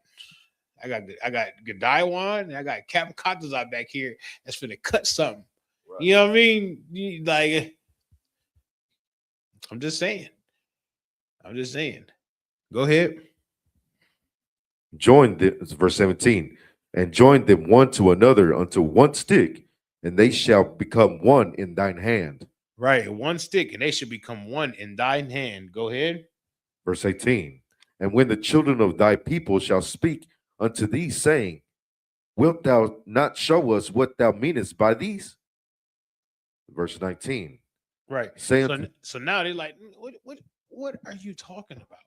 S5: Godiwan and I got Cap Katazar back here that's finna cut something. Right. You know what I mean? Like, I'm just saying. Go ahead.
S1: Join them, verse 17, and join them one to another unto one stick, and they shall become one in thine hand.
S5: Right, one stick, and they should become one in thine hand. Go ahead.
S1: Verse 18, and when the children of thy people shall speak unto thee, saying, wilt thou not show us what thou meanest by these? Verse 19.
S5: Right.
S1: Saying,
S5: so now they're like, what are you talking about?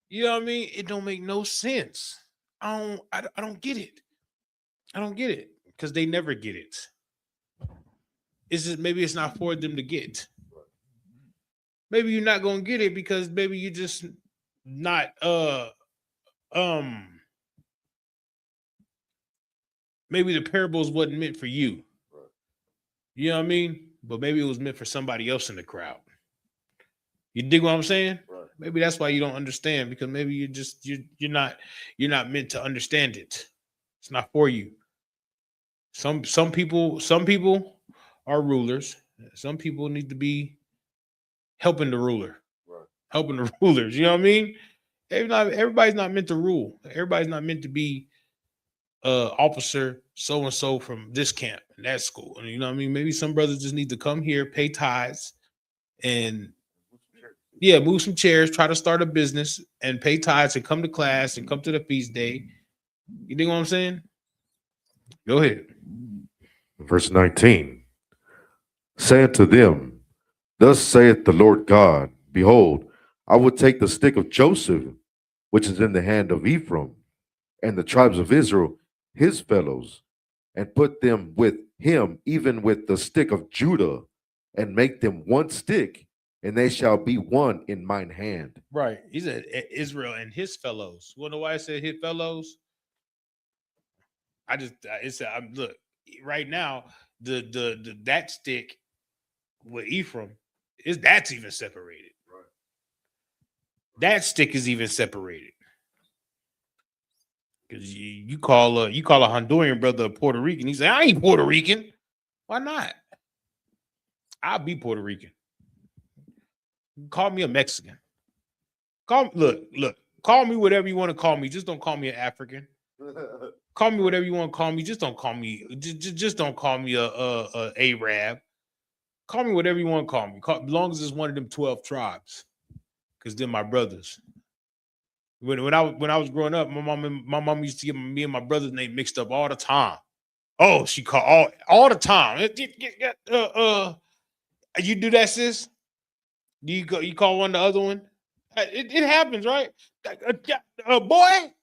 S5: You know what I mean? It don't make no sense. I don't get it. I don't get it because they never get it. It's just maybe it's not for them to get. Maybe you're not gonna get it because maybe you're just not maybe the parables wasn't meant for you. You know what I mean? But maybe it was meant for somebody else in the crowd. You dig what I'm saying?
S1: Right.
S5: Maybe that's why you don't understand, because maybe you're not meant to understand it. It's not for you. Some people are rulers. Some people need to be helping the ruler,
S1: Right.
S5: helping the rulers. You know what I mean? Everybody's not meant to rule. Everybody's not meant to be officer so and so from this camp and that school. And you know what I mean? Maybe some brothers just need to come here, pay tithes, and move some chairs, try to start a business and pay tithes and come to class and come to the feast day. You think what I'm saying? Go ahead.
S1: Verse 19. Say unto them, thus saith the Lord God, behold, I will take the stick of Joseph, which is in the hand of Ephraim, and the tribes of Israel, his fellows, and put them with him, even with the stick of Judah, and make them one stick, and they shall be one in mine hand.
S5: Right. He said Israel and his fellows. You know why I said his fellows? Look, right now, the that stick with Ephraim that's even separated.
S1: Right.
S5: That stick is even separated. Because you call a Honduran brother a Puerto Rican. He say, I ain't Puerto Rican. Why not? I'll be Puerto Rican. Call me a Mexican. Look, call me whatever you want to call me. Just don't call me an African. Call me whatever you want to call me. Just don't call me. Just don't call me a Arab. Call me whatever you want to call me. As long as it's one of them 12 tribes, because they're my brothers. When I was growing up, my mom used to get me and my brother's name mixed up all the time. Oh, she called all the time. You do that, sis? Do you call one the other one? It happens, right? Boy,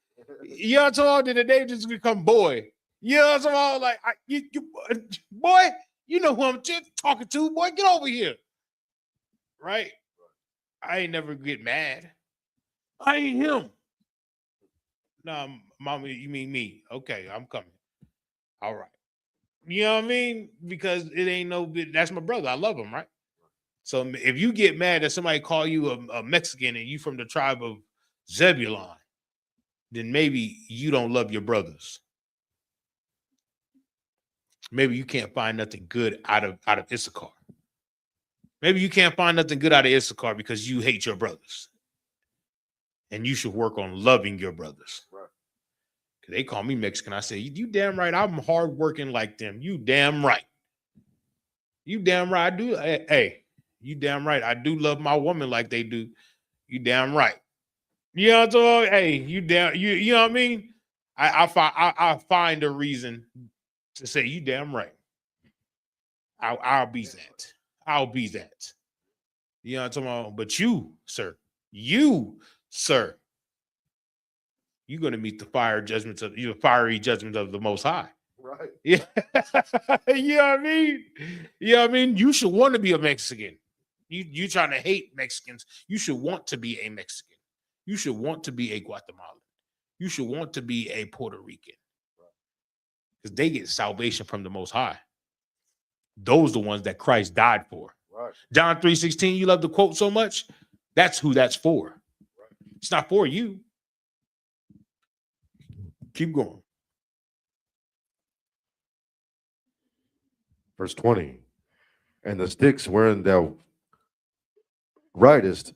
S5: you know what I'm talking about? Did the name just become boy? You know what I'm talking about? Like, boy, you know who I'm talking to, boy, get over here. Right? I ain't never get mad. I ain't him. Nah, mama, you mean me. Okay, I'm coming. All right. You know what I mean? Because it ain't that's my brother. I love him, right? So if you get mad that somebody call you a Mexican and you from the tribe of Zebulon, then maybe you don't love your brothers. Maybe you can't find nothing good out of Isupk. Maybe you can't find nothing good out of Isupk because you hate your brothers. And you should work on loving your brothers.
S1: Right.
S5: They call me Mexican. I say, you damn right. I'm hardworking like them. You damn right. You damn right. I do. Hey, you damn right. I do love my woman like they do. You damn right. You know what I'm talking about? Hey, you know what I mean? I find a reason to say you damn right. I'll be that. I'll be that. You know what I'm talking about? But you, sir, you're going to meet the fiery judgments of the Most High.
S1: Right.
S5: Yeah. You know what I mean? You know what I mean? You should want to be a Mexican. You trying to hate Mexicans. You should want to be a Mexican. You should want to be a Guatemalan. You should want to be a Puerto Rican. Because they get salvation from the Most High. Those are the ones that Christ died for.
S1: Right.
S5: John 3:16, you love to quote so much. That's who that's for.
S1: Right.
S5: It's not for you. Keep going.
S1: Verse 20. And the sticks wherein thou writest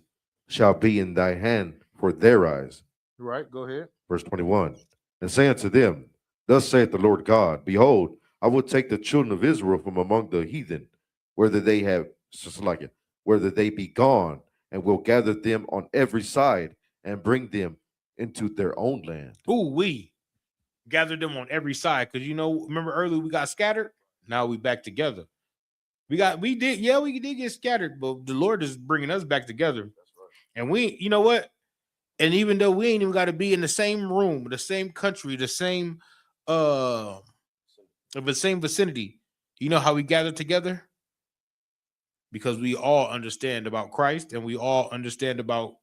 S1: shall be in thy hand for their eyes.
S5: Right, go ahead.
S1: Verse 21. And say unto them, thus saith the Lord God, behold, I will take the children of Israel from among the heathen, whether they be gone, and will gather them on every side and bring them into their own land.
S5: Ooh, we gathered them on every side. Because remember earlier we got scattered? Now we back together. We did get scattered, but the Lord is bringing us back together. And we, you know what? And even though we ain't even got to be in the same room, the same country, the same vicinity, you know how we gather together? because we all understand about Christ and we all understand about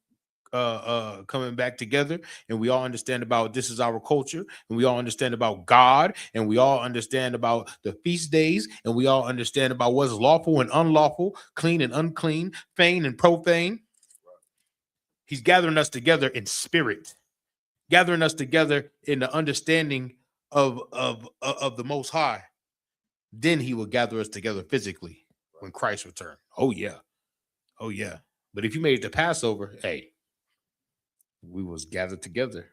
S5: coming back together, and we all understand about this is our culture, and we all understand about God, and we all understand about the feast days, and we all understand about what's lawful and unlawful, clean and unclean, fane and profane. He's gathering us together in spirit, gathering us together in the understanding of the Most High. Then he will gather us together physically when Christ returns. Oh yeah. Oh yeah. But if you made it to Passover, hey, we was gathered together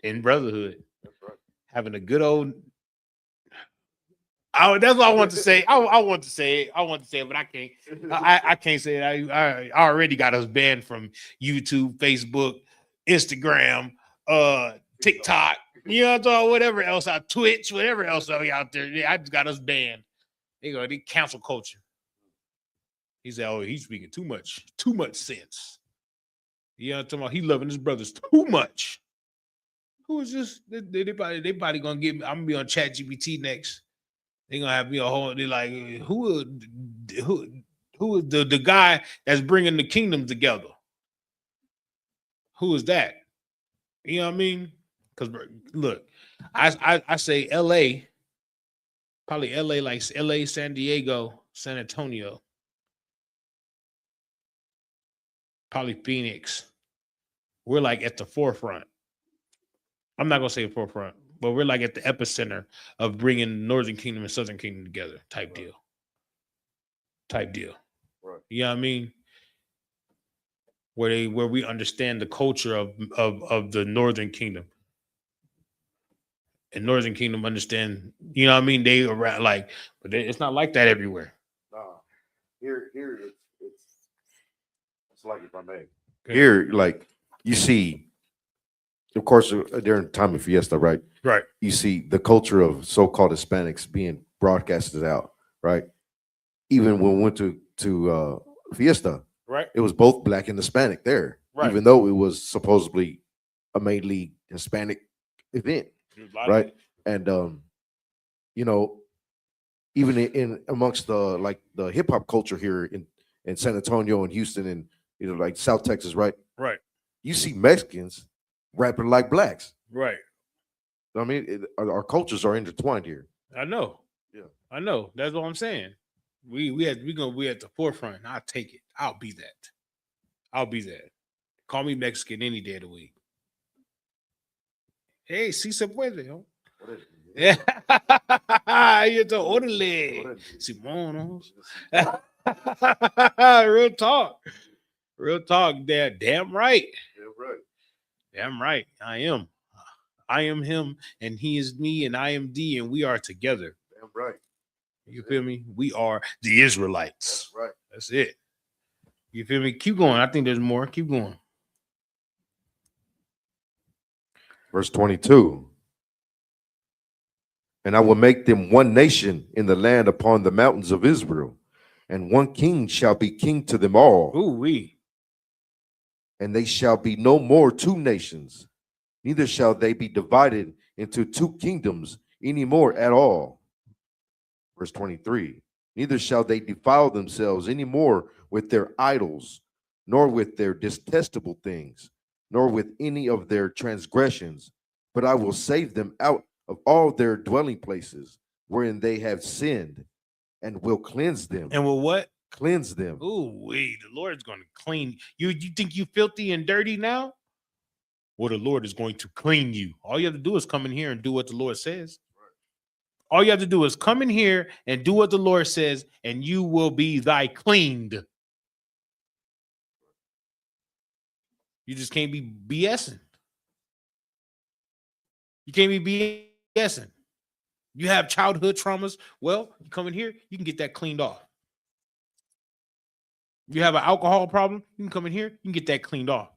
S5: in brotherhood, having a good old. That's what I want to say. I want to say it. I want to say it, but I can't. I can't say it. I already got us banned from YouTube, Facebook, Instagram, TikTok. You know what I'm talking? Whatever else out, Twitch, whatever else out there. Yeah, I just got us banned. They cancel culture. He said, "Oh, he's speaking too much sense." You know what I'm talking about? He loving his brothers too much. Who is this? They probably gonna get me. I'm gonna be on ChatGPT next. They gonna have me a whole. They like who is the guy that's bringing the kingdom together? Who is that? You know what I mean? Because look, I say L.A. Probably L.A. like L.A., San Diego, San Antonio, probably Phoenix. We're like at the forefront. I'm not gonna say forefront, but we're like at the epicenter of bringing Northern Kingdom and Southern Kingdom together, type deal. Right. You know what I mean? Where we understand the culture of the Northern Kingdom, and Northern Kingdom understand. You know what I mean? They are like, but it's not like that everywhere.
S1: Here it's like, if I may. Okay. Here, like you see, of course, during time of fiesta, right?
S5: Right.
S1: You see the culture of so-called Hispanics being broadcasted out, right? Even when we went to fiesta,
S5: right,
S1: it was both black and Hispanic there,
S5: right,
S1: even though it was supposedly a mainly Hispanic event, right? And you know, even in amongst the hip hop culture here in San Antonio and Houston and like South Texas, right?
S5: Right.
S1: You see Mexicans rapping like blacks.
S5: Right.
S1: I mean, our cultures are intertwined here.
S5: I know.
S1: Yeah.
S5: I know. That's what I'm saying. We at the forefront. I'll take it. I'll be that. Call me Mexican any day of the week. Hey, si se puede, yo. Yeah. You're the orderly. Simonos. Real talk. Real talk. Damn right. Damn right. I am him, and he is me, and I am thee, and we are together.
S1: Damn right.
S5: You feel me? We are the Israelites.
S1: That's right.
S5: That's it. You feel me? Keep going. I think there's more. Keep going.
S1: Verse 22. And I will make them one nation in the land upon the mountains of Israel, and one king shall be king to them all.
S5: Ooh-wee.
S1: And they shall be no more two nations, neither shall they be divided into two kingdoms any more at all. Verse 23. Neither shall they defile themselves any more with their idols, nor with their detestable things, nor with any of their transgressions, but I will save them out of all their dwelling places wherein they have sinned, and will cleanse them.
S5: And will what?
S1: Cleanse them.
S5: Ooh, wait, the Lord's going to clean you. You think you filthy and dirty now? Well, the Lord is going to clean you. All you have to do is come in here and do what the Lord says. All you have to do is come in here and do what the Lord says, and you will be thy cleaned. You just can't be BSing. You can't be BSing. You have childhood traumas. Well, you come in here, you can get that cleaned off. You have an alcohol problem, you can come in here, you can get that cleaned off.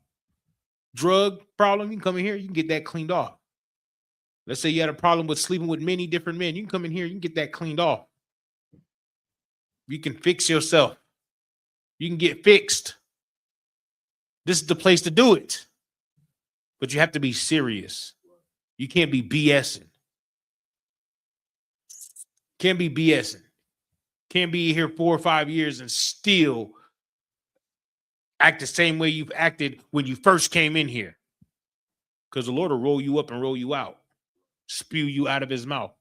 S5: Drug problem, you can come in here, you can get that cleaned off. Let's say you had a problem with sleeping with many different men. You can come in here, you can get that cleaned off. You can fix yourself. You can get fixed. This is the place to do it. But you have to be serious. You can't be BSing. Can't be BSing. Can't be here 4 or 5 years and still act the same way you've acted when you first came in here. Because the Lord will roll you up and roll you out, spew you out of his mouth,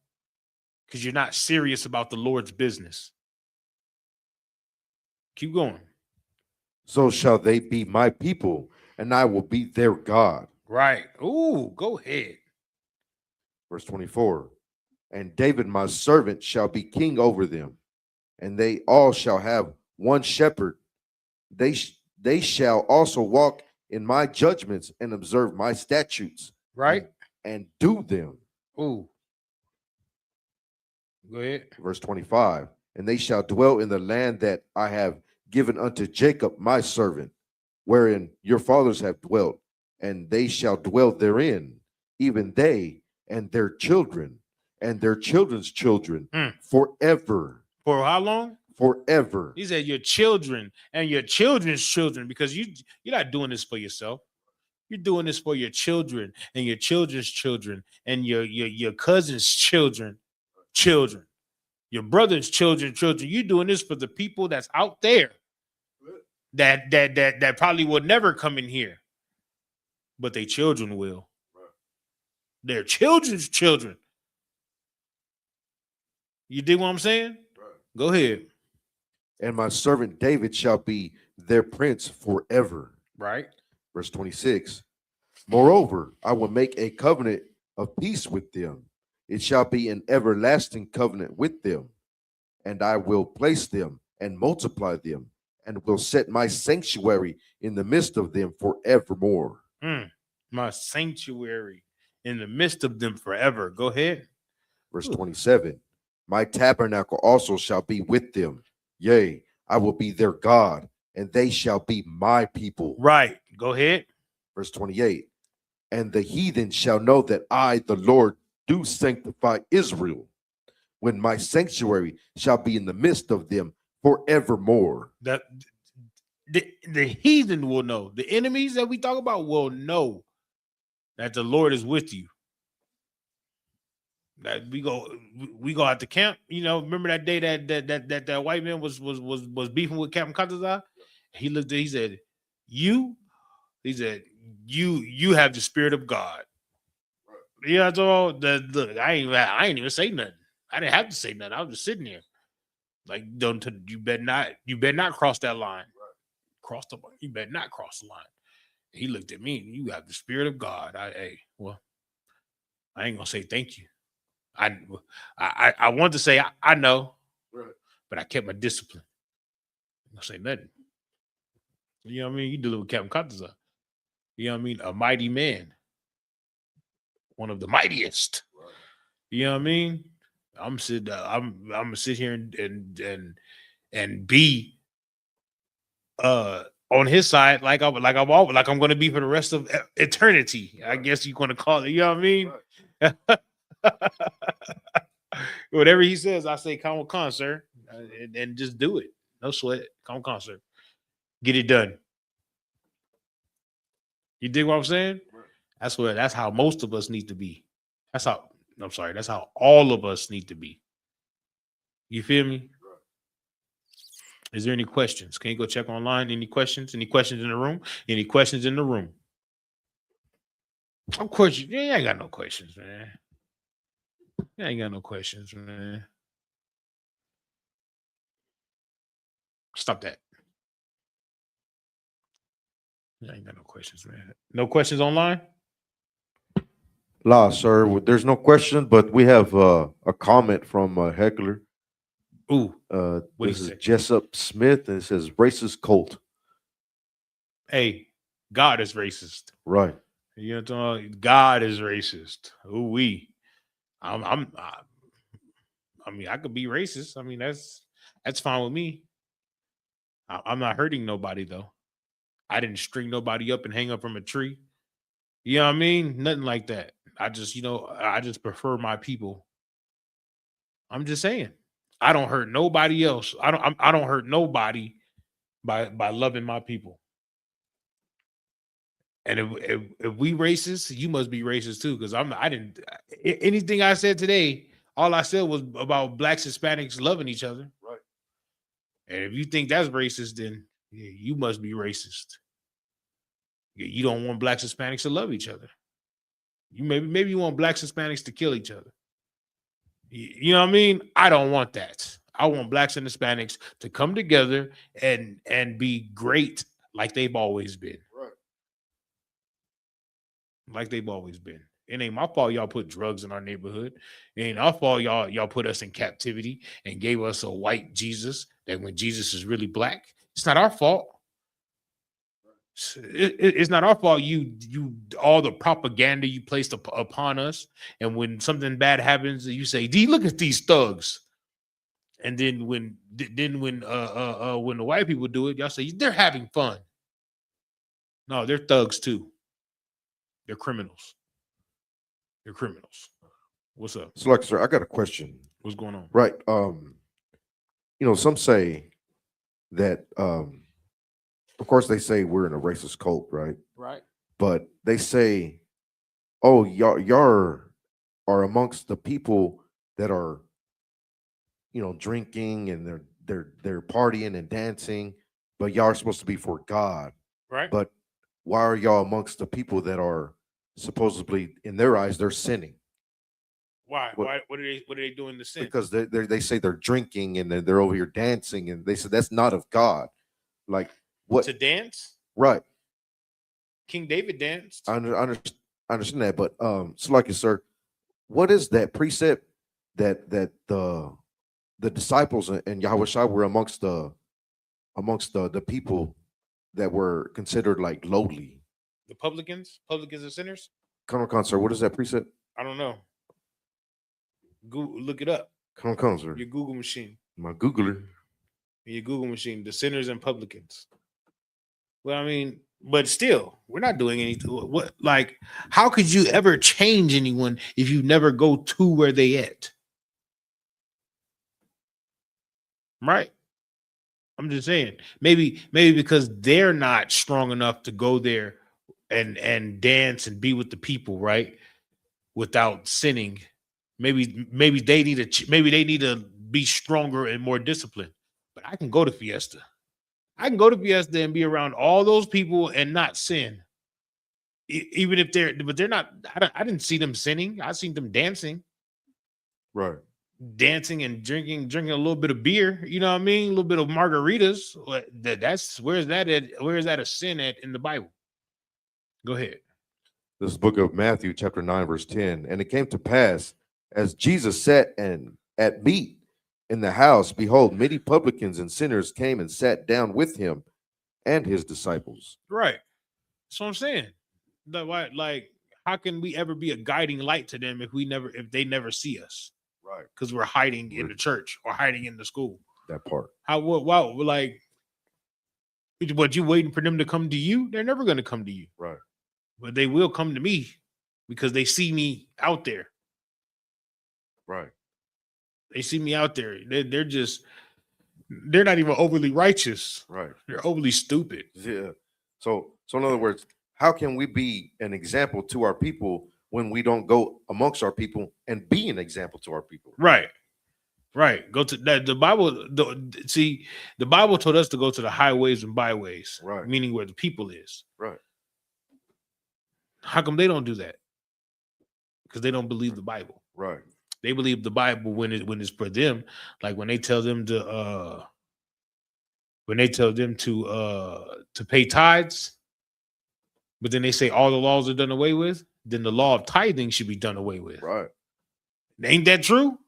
S5: because you're not serious about the Lord's business. Keep going.
S1: So shall they be my people, and I will be their God.
S5: Right. Ooh, go ahead.
S1: Verse 24. And David my servant shall be king over them, and they all shall have one shepherd. They shall also walk in my judgments and observe my statutes,
S5: Right.
S1: and do them.
S5: Ooh. Go ahead.
S1: Verse 25. And they shall dwell in the land that I have given unto Jacob my servant, wherein your fathers have dwelt, and they shall dwell therein, even they and their children and their children's children forever.
S5: For how long?
S1: Forever.
S5: He said your children and your children's children, because you're not doing this for yourself. You're doing this for your children and your children's children and your cousin's children, your brother's children. You're doing this for the people that's out there that probably will never come in here, but their children will. Their children's children. You dig what I'm saying? Go ahead.
S1: And my servant David shall be their prince forever.
S5: Right.
S1: Verse 26. Moreover, I will make a covenant of peace with them. It shall be an everlasting covenant with them. And I will place them and multiply them, and will set my sanctuary in the midst of them forevermore.
S5: My sanctuary in the midst of them forever. Go ahead.
S1: Verse 27. My tabernacle also shall be with them. Yea, I will be their God, and they shall be my people.
S5: Right. Go ahead.
S1: Verse 28. And the heathen shall know that I, the Lord, do sanctify Israel, when my sanctuary shall be in the midst of them forevermore.
S5: That the heathen will know. The enemies that we talk about will know that the Lord is with you. That we go out to camp. You know, remember that day that white man was beefing with Captain Kataza? He looked at, he said, you have the spirit of God. You know, so look, I ain't even say nothing. I didn't have to say nothing. I was just sitting there. Like, you better not cross that line. You better not cross the line. He looked at me and you have the spirit of God. I ain't gonna say thank you. I want to say I know, but I kept my discipline. I'm gonna say nothing. You know what I mean? You dealing with Captain Kataza. You know what I mean? A mighty man. One of the mightiest. You know what I mean? I'm gonna sit here and be on his side like I'm gonna be for the rest of eternity. I guess you're gonna call it. You know what I mean? Whatever he says, I say, come on, sir, and just do it. No sweat. Come on, sir. Get it done. You dig what I'm saying? That's how most of us need to be. That's how all of us need to be. You feel me? Is there any questions? Can you go check online? Any questions? Any questions in the room? Any questions in the room? Of course, you ain't got no questions, man. You ain't got no questions, man. Stop that. I ain't got no questions, man. No questions online?
S1: La, sir. There's no question, but we have a comment from a heckler.
S5: Ooh. What
S1: This
S5: he
S1: is
S5: say?
S1: Jessup Smith, and it says racist cult.
S5: Hey, God is racist.
S1: Right.
S5: You know what I'm talking about? God is racist. Ooh, we. I mean, I could be racist. I mean, that's fine with me. I'm not hurting nobody though. I didn't string nobody up and hang up from a tree. You know what I mean? Nothing like that. I just prefer my people. I'm just saying. I don't hurt nobody else. I don't hurt nobody by loving my people. And if we racist, you must be racist too. Because anything I said today, all I said was about blacks, Hispanics loving each other.
S1: Right.
S5: And if you think that's racist, then yeah, you must be racist. You don't want blacks and Hispanics to love each other. You maybe you want blacks and Hispanics to kill each other. You know what I mean? I don't want that. I want blacks and Hispanics to come together and be great like they've always been.
S1: Right.
S5: Like they've always been. It ain't my fault y'all put drugs in our neighborhood. It ain't our fault y'all put us in captivity and gave us a white Jesus that when Jesus is really black. It's not our fault. It's not our fault. You all the propaganda you placed upon us, and when something bad happens, you say, "D, look at these thugs." And then when the white people do it, y'all say they're having fun. No, they're thugs too. They're criminals. They're criminals. What's up?
S1: So, like, sir, I got a question.
S5: What's going on?
S1: Right. Some say that of course they say we're in a racist cult, right?
S5: Right.
S1: But they say, oh, y'all are amongst the people that are, drinking and they're partying and dancing, but y'all are supposed to be for God.
S5: Right.
S1: But why are y'all amongst the people that are supposedly, in their eyes, they're sinning?
S5: Why? What are they doing to sin?
S1: Because they say they're drinking and they're over here dancing, and they said that's not of God. Like, what?
S5: To dance?
S1: Right.
S5: King David danced.
S1: I understand that, but so like you, sir, what is that precept that the disciples and Yahushua were amongst the people that were considered like lowly?
S5: The publicans and sinners.
S1: Come on, sir. What is that precept?
S5: I don't know. Google, look it up.
S1: Come on, sir.
S5: Your Google machine.
S1: My Googler.
S5: Your Google machine. The sinners and publicans. Well, I mean, but still, we're not doing anything. What, like, how could you ever change anyone if you never go to where they at? Right. I'm just saying, maybe because they're not strong enough to go there and dance and be with the people, right? Without sinning. Maybe they need to be stronger and more disciplined. But I can go to Fiesta. I can go to Fiesta and be around all those people and not sin. Even if they're not, I didn't see them sinning. I seen them dancing.
S1: Right.
S5: Dancing and drinking a little bit of beer. You know what I mean? A little bit of margaritas. That's where is that a sin at in the Bible? Go ahead.
S1: This is book of Matthew, chapter 9, verse 10. And it came to pass, as Jesus sat at meat in the house, behold, many publicans and sinners came and sat down with him and his disciples.
S5: Right. That's what I'm saying. Like, how can we ever be a guiding light to them if they never see us?
S1: Right.
S5: Because we're hiding in the church or hiding in the school.
S1: That part.
S5: What, you waiting for them to come to you? They're never going to come to you.
S1: Right.
S5: But they will come to me because they see me out there.
S1: Right.
S5: They see me out there. They're not even overly righteous.
S1: Right.
S5: They're overly stupid.
S1: Yeah. So in other words, how can we be an example to our people when we don't go amongst our people and be an example to our people?
S5: Right. Right. Go to that. The Bible told us to go to the highways and byways.
S1: Right.
S5: Meaning where the people is.
S1: Right.
S5: How come they don't do that? Because they don't believe the Bible.
S1: Right.
S5: They believe the Bible when it's for them. Like when they tell them to pay tithes, but then they say all the laws are done away with, then the law of tithing should be done away with.
S1: Right.
S5: Ain't that true?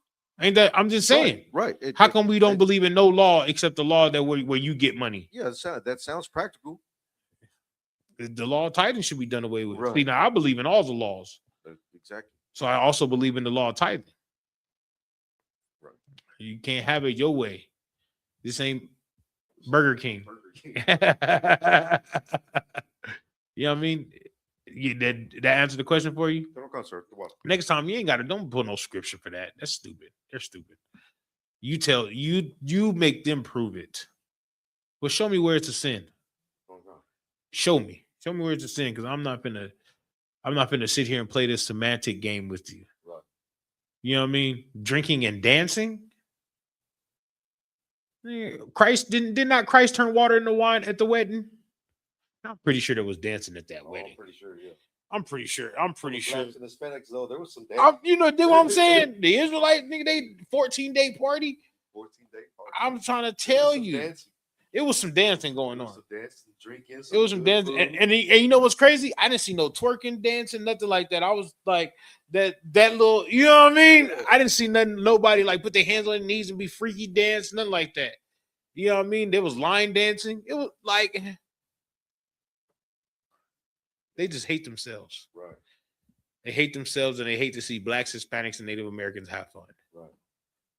S5: Ain't that? I'm just saying.
S1: Right.
S5: How come we don't believe in no law except the law that where you get money?
S1: Yeah, that sounds practical.
S5: The law of tithing should be done away with.
S1: Right.
S5: See, now I believe in all the laws.
S1: Exactly.
S5: So I also believe in the law of tithing.
S1: Right.
S5: You can't have it your way. This ain't Burger King. You know what I mean? That answer the question for you? Next time you ain't don't put no scripture for that. That's stupid. They're stupid. You make them prove it. Well, show me where it's a sin. Show me where it's a sin, because I'm not gonna sit here and play this semantic game with you. Right. You know what I mean? Drinking and dancing. Christ did not Christ turn water into wine at the wedding? I'm pretty sure there was dancing at that wedding.
S1: I'm pretty sure, yeah.
S5: I'm pretty sure.
S1: Blacks and Hispanics, though, there was some
S5: You know what I'm saying? The Israelite nigga, they 14-day party.
S1: 14-day party.
S5: I'm trying to tell
S1: Some
S5: you,
S1: dancing.
S5: it was some dancing going
S1: There was
S5: on.
S1: some dancing, drinking.
S5: It was some
S1: good
S5: dancing,
S1: food.
S5: and you know what's crazy? I didn't see no twerking, dancing, nothing like that. I was like that little, you know what I mean? I didn't see nothing. Nobody like put their hands on their knees and be freaky dance, nothing like that. You know what I mean? There was line dancing. It was like they just hate themselves.
S1: Right.
S5: They hate themselves, and they hate to see Blacks, Hispanics, and Native Americans have fun.
S1: Right.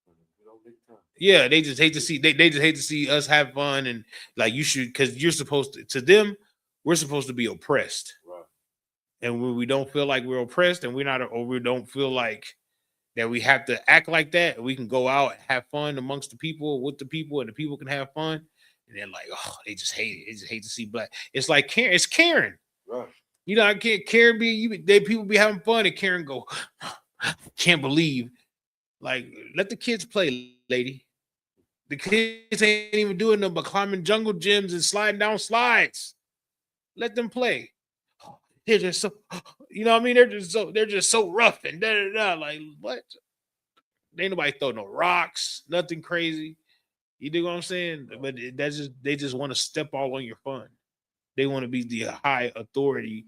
S1: We don't need time.
S5: Yeah, they just hate to see they just hate to see us have fun, and like you should, because you're supposed to them, we're supposed to be oppressed.
S1: Right.
S5: And when we don't feel like we're oppressed, and we don't feel like that we have to act like that, we can go out and have fun amongst the people, with the people, and the people can have fun. And they're like, oh, they just hate it. They just hate to see black. It's like Karen. It's Karen.
S1: Right.
S5: You know, I can't Karen people be having fun, and Karen go, can't believe. Like, let the kids play, lady. The kids ain't even doing nothing but climbing jungle gyms and sliding down slides. Let them play. They're just so, you know what I mean? They're just so rough and da da da. Like, what? Ain't nobody throw no rocks, nothing crazy. You dig what I'm saying? But they just want to step all on your fun. They want to be the high authority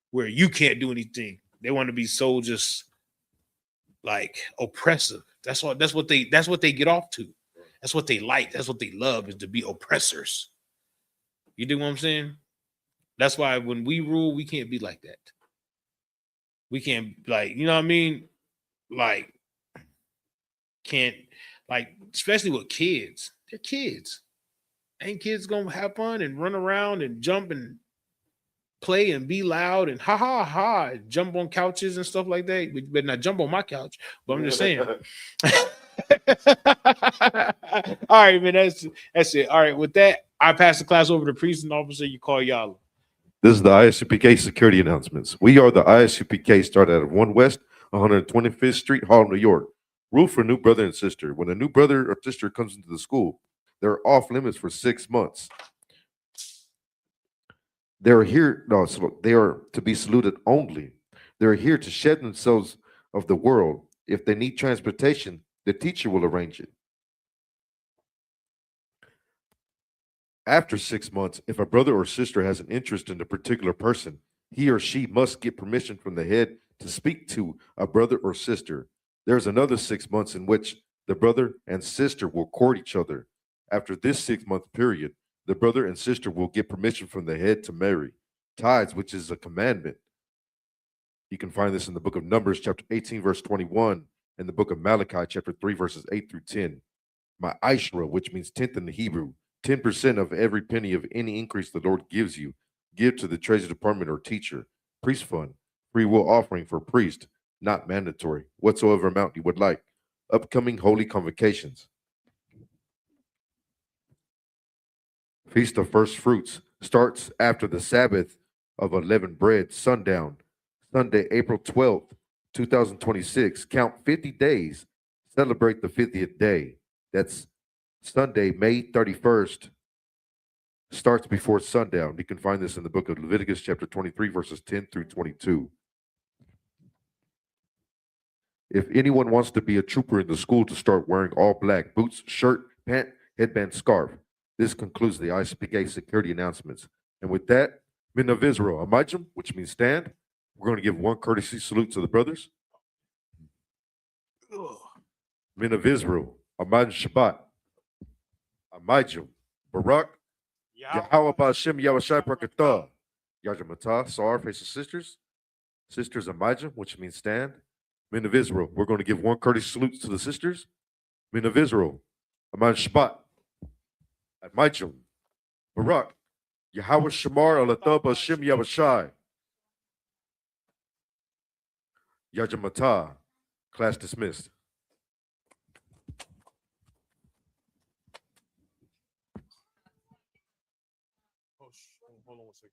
S5: where you can't do anything. They want to be so just like oppressive. That's what they get off to. That's what they like. That's what they love, is to be oppressors. You dig what I'm saying? That's why when we rule, we can't be like that. We can't, like, you know what I mean? Like, can't, like, especially with kids. They're kids. Ain't kids gonna have fun and run around and jump and play and be loud and ha ha ha, jump on couches and stuff like that? You better not jump on my couch, but I'm just saying. All right, man, that's it. All right, with that, I pass the class over to priest and officer. You call y'all.
S1: This is the ISUPK security announcements. We are the ISUPK, started out of 1 West 125th Street, Hall, New York. Rule for new brother and sister. When a new brother or sister comes into the school, they're off limits for 6 months. They are to be saluted only. They're here to shed themselves of the world. If they need transportation, the teacher will arrange it. After 6 months, if a brother or sister has an interest in a particular person, he or she must get permission from the head to speak to a brother or sister. There's another 6 months in which the brother and sister will court each other. After this 6-month period, the brother and sister will get permission from the head to marry. Tithes, which is a commandment. You can find this in the book of Numbers, chapter 18, verse 21, and the book of Malachi, chapter 3, verses 8 through 10. My Ishra, which means tenth in the Hebrew, 10% of every penny of any increase the Lord gives you, give to the treasury department or teacher. Priest fund, free will offering for priest, not mandatory, whatsoever amount you would like. Upcoming holy convocations. Feast of First Fruits starts after the Sabbath of unleavened bread, sundown, Sunday, April 12th, 2026. Count 50 days. Celebrate the 50th day. That's Sunday, May 31st. Starts before sundown. You can find this in the book of Leviticus, chapter 23, verses 10 through 22. If anyone wants to be a trooper in the school, to start wearing all black: boots, shirt, pant, headband, scarf. This concludes the ISPK security announcements. And with that, Men of Israel, Amajim, which means stand. We're going to give one courtesy salute to the brothers. Men of Israel, Amajim Shabbat, Amajim, Barak, Yahweh Ba'ashem Yahweh Barakatah, Yajamata, Sar, faces sisters. Sisters, Amajim, which means stand. Men of Israel, we're going to give one courtesy salute to the sisters. Men of Israel, Amajim Shabbat, Amajim, Barak, Yahweh Shamar, Alathah Ba'ashem Yahweh Yajamata. Class dismissed.
S5: Hold on 1 second.